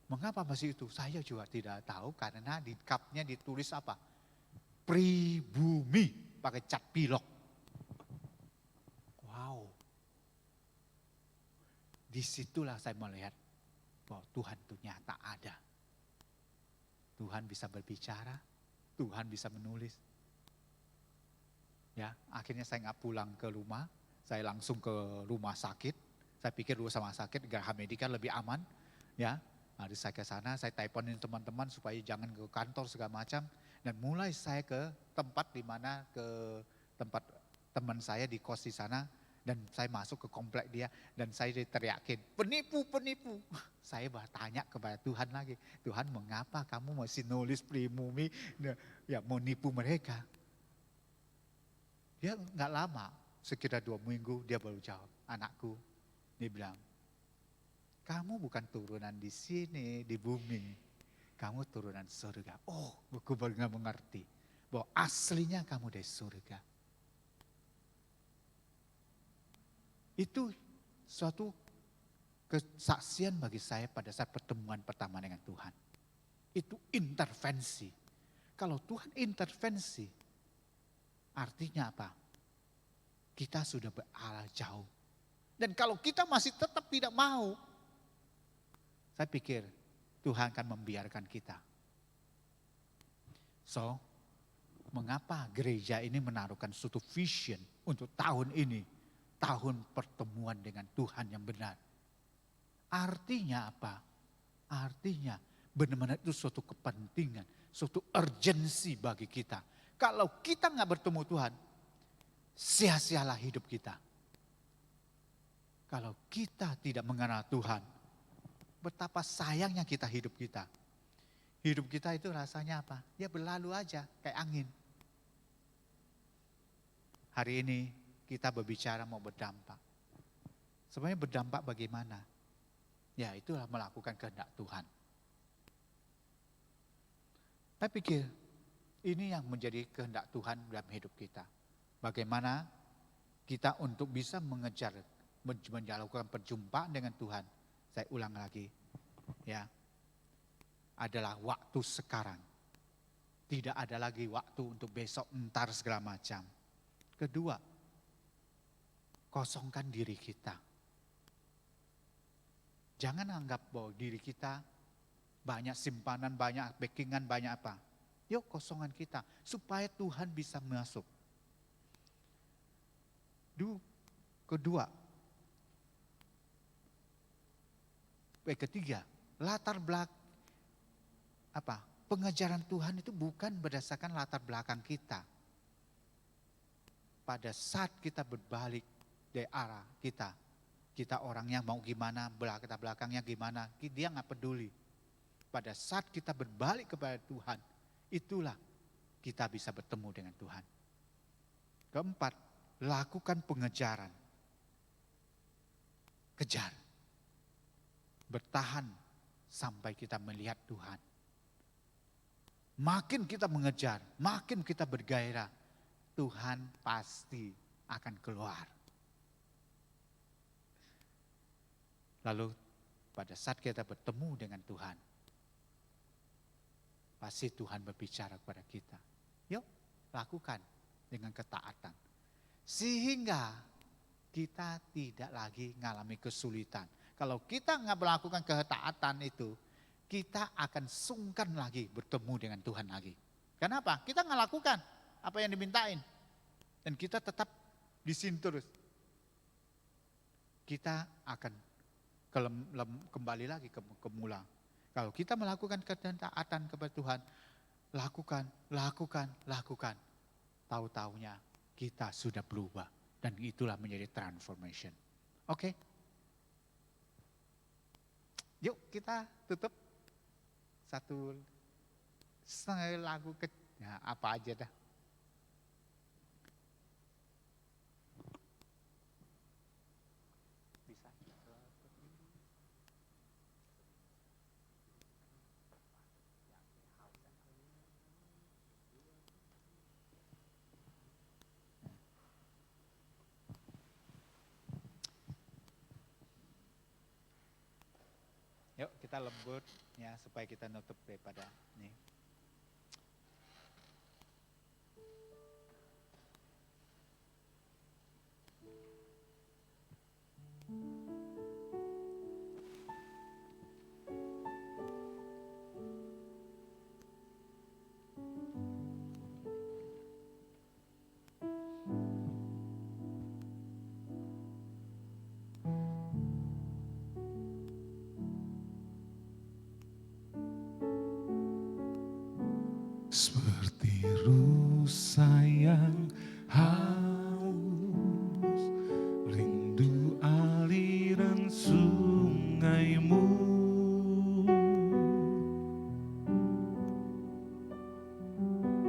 Speaker 3: Mengapa masih utuh? Saya juga tidak tahu karena di kapnya ditulis apa? Pribumi pakai cat pilok. Wow. Disitulah saya melihat bahwa Tuhan itu nyata ada. Tuhan bisa berbicara, Tuhan bisa menulis. Ya, akhirnya saya nggak pulang ke rumah, saya langsung ke rumah sakit. Saya pikir rumah sakit Geraha Medika lebih aman. Ya, hari saya ke sana, saya teleponin teman-teman supaya jangan ke kantor segala macam. Dan mulai saya ke tempat di mana ke tempat teman saya di kos di sana. Dan saya masuk ke komplek dia dan saya diteriakin, penipu. Saya bertanya kepada Tuhan lagi, Tuhan mengapa kamu masih nulis Pribumi, ya mau nipu mereka. Dia nggak lama, sekitar 2 minggu dia baru jawab, anakku, dia bilang, kamu bukan turunan di sini, di bumi, kamu turunan surga. Oh, aku baru mengerti bahwa aslinya kamu dari surga. Itu suatu kesaksian bagi saya pada saat pertemuan pertama dengan Tuhan. Itu intervensi. Kalau Tuhan intervensi, artinya apa? Kita sudah berarah jauh. Dan kalau kita masih tetap tidak mau, saya pikir Tuhan akan membiarkan kita. So, mengapa gereja ini menaruhkan suatu vision untuk tahun ini? Tahun pertemuan dengan Tuhan yang benar. Artinya apa? Artinya benar-benar itu suatu kepentingan, suatu urgensi bagi kita. Kalau kita nggak bertemu Tuhan, sia-sialah hidup kita. Kalau kita tidak mengenal Tuhan, betapa sayangnya kita hidup kita. Hidup kita itu rasanya apa? Ya berlalu aja kayak angin. Hari ini kita berbicara mau berdampak. Sebenarnya berdampak bagaimana? Ya itulah melakukan kehendak Tuhan. Saya pikir ini yang menjadi kehendak Tuhan dalam hidup kita. Bagaimana kita untuk bisa mengejar, melakukan perjumpaan dengan Tuhan. Saya ulang lagi, ya, adalah waktu sekarang. Tidak ada lagi waktu untuk besok, entar segala macam. Kedua, kosongkan diri kita. Jangan anggap bahwa diri kita banyak simpanan, banyak backingan, banyak apa. Yuk kosongan kita supaya Tuhan bisa masuk. Kedua, ketiga, latar belakang apa? Pengejaran Tuhan itu bukan berdasarkan latar belakang kita. Pada saat kita berbalik dari arah kita orangnya mau gimana, latar belakangnya gimana, dia nggak peduli. Pada saat kita berbalik kepada Tuhan, itulah kita bisa bertemu dengan Tuhan. Keempat, lakukan pengejaran. Kejar. Bertahan sampai kita melihat Tuhan. Makin kita mengejar, makin kita bergairah, Tuhan pasti akan keluar. Lalu pada saat kita bertemu dengan Tuhan, pasti Tuhan berbicara kepada kita. Yuk lakukan, dengan ketaatan. Sehingga kita tidak lagi mengalami kesulitan. Kalau kita nggak melakukan ketaatan itu, kita akan sungkan lagi bertemu dengan Tuhan lagi. Kenapa? Kita nggak lakukan apa yang dimintain. Dan kita tetap di sini terus. Kita akan kembali lagi ke mula. Kalau kita melakukan ketaatan kepada Tuhan, lakukan. Tahu-taunya kita sudah berubah. Dan itulah menjadi transformation. Oke? Yuk kita tutup satu setengah lagu ya, apa aja dah. Bisa. Yuk kita lembut ya supaya kita nutup daripada ini.
Speaker 1: Seperti rusa yang haus, rindu aliran sungaimu.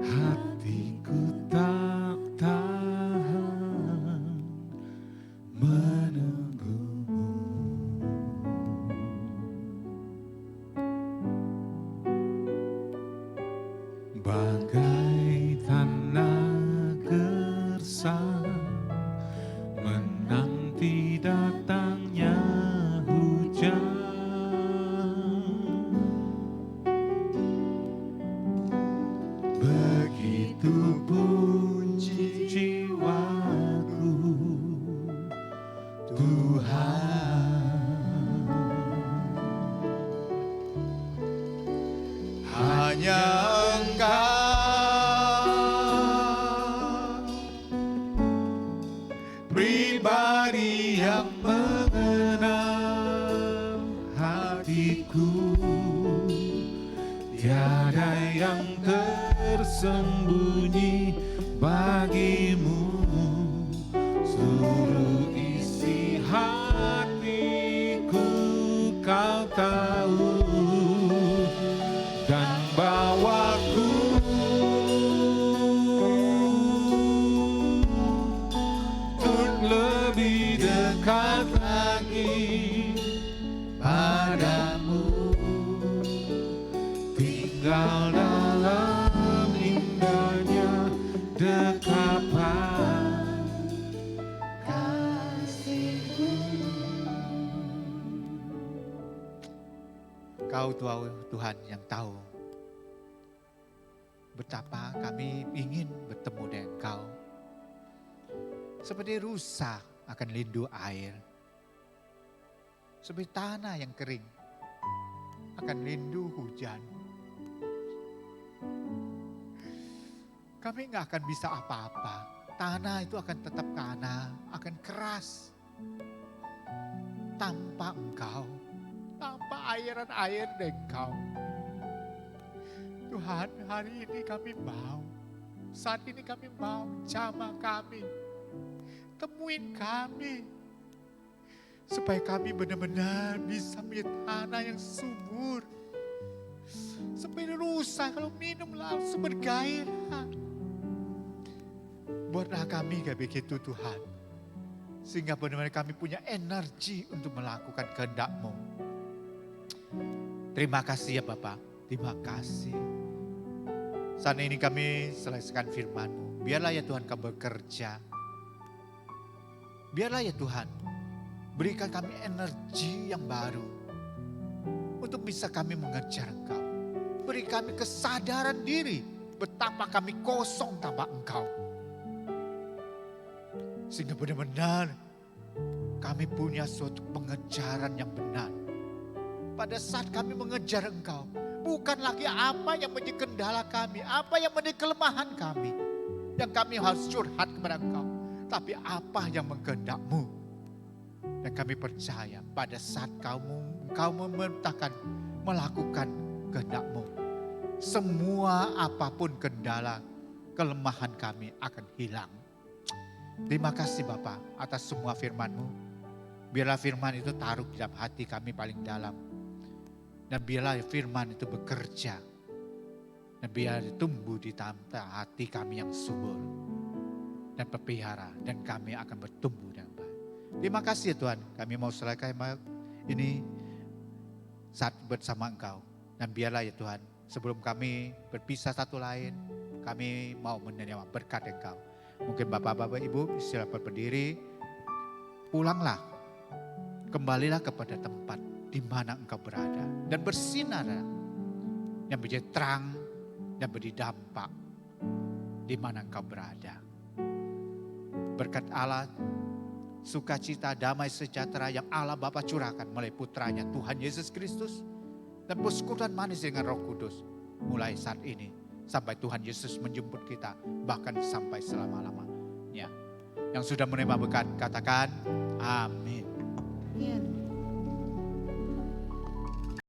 Speaker 1: Hatiku tak tahan menunggumu. Bagai tanah gersang menanti datangnya hujan. Begitu pun jiwaku, Tuhan. Hanya pribadi yang mengenal hatiku, tiada yang tersembunyi bagimu. Seluruh isi hatiku kau tahu, dan bawaku lebih dekat lagi padamu, tinggal dalam indahnya dekapan kasih-Mu.
Speaker 3: Kau Tuhan yang tahu betapa kami ingin bertemu dengan Kau. Seperti rusa akan rindu air. Seperti tanah yang kering akan rindu hujan. Kami nggak akan bisa apa-apa. Tanah itu akan tetap tanah, akan keras. Tanpa Engkau, tanpa airan-air dari Engkau. Tuhan, hari ini kami mau, saat ini kami mau, jamah kami. Temuin kami, supaya kami benar-benar bisa melihat tanah yang subur. Seperti rusa kalau minum langsung bergairah. Buatlah kami kayak begitu Tuhan. Sehingga benar-benar kami punya energi untuk melakukan kehendak-Mu. Terima kasih ya Bapak, terima kasih. Saat ini kami selesaikan firman-Mu. Biarlah ya Tuhan Kau bekerja. Biarlah ya Tuhan, berikan kami energi yang baru untuk bisa kami mengejar Engkau. Beri kami kesadaran diri betapa kami kosong tanpa Engkau. Sehingga benar-benar kami punya suatu pengejaran yang benar. Pada saat kami mengejar Engkau, bukan lagi apa yang menjadi kendala kami, apa yang menjadi kelemahan kami, yang kami harus curhat kepada Engkau. Tapi apa yang mengkehendak-Mu. Dan kami percaya pada saat Engkau memerintahkan melakukan kehendak-Mu, semua apapun kendala, kelemahan kami akan hilang. Terima kasih Bapa atas semua firman-Mu. Biarlah firman itu taruh di dalam hati kami paling dalam. Dan biarlah firman itu bekerja. Dan biar tumbuh di dalam hati kami yang subur. Dan berpelihara. Dan kami akan bertumbuh dengan baik. Terima kasih ya Tuhan. Kami mau selesai ini saat bersama Engkau. Dan biarlah ya Tuhan, sebelum kami berpisah satu lain, kami mau menerima berkat Engkau. Mungkin Bapak-Bapak Ibu silakan berdiri. Pulanglah. Kembalilah kepada tempat di mana engkau berada. Dan bersinar yang menjadi terang dan beri dampak di mana engkau berada. Berkat Allah, sukacita, damai, sejahtera yang Allah Bapa curahkan melalui putranya Tuhan Yesus Kristus. Dan persekutuan manis dengan Roh Kudus mulai saat ini sampai Tuhan Yesus menjemput kita, bahkan sampai selama-lamanya. Yang sudah menerima berkat katakan amin.
Speaker 4: Ya.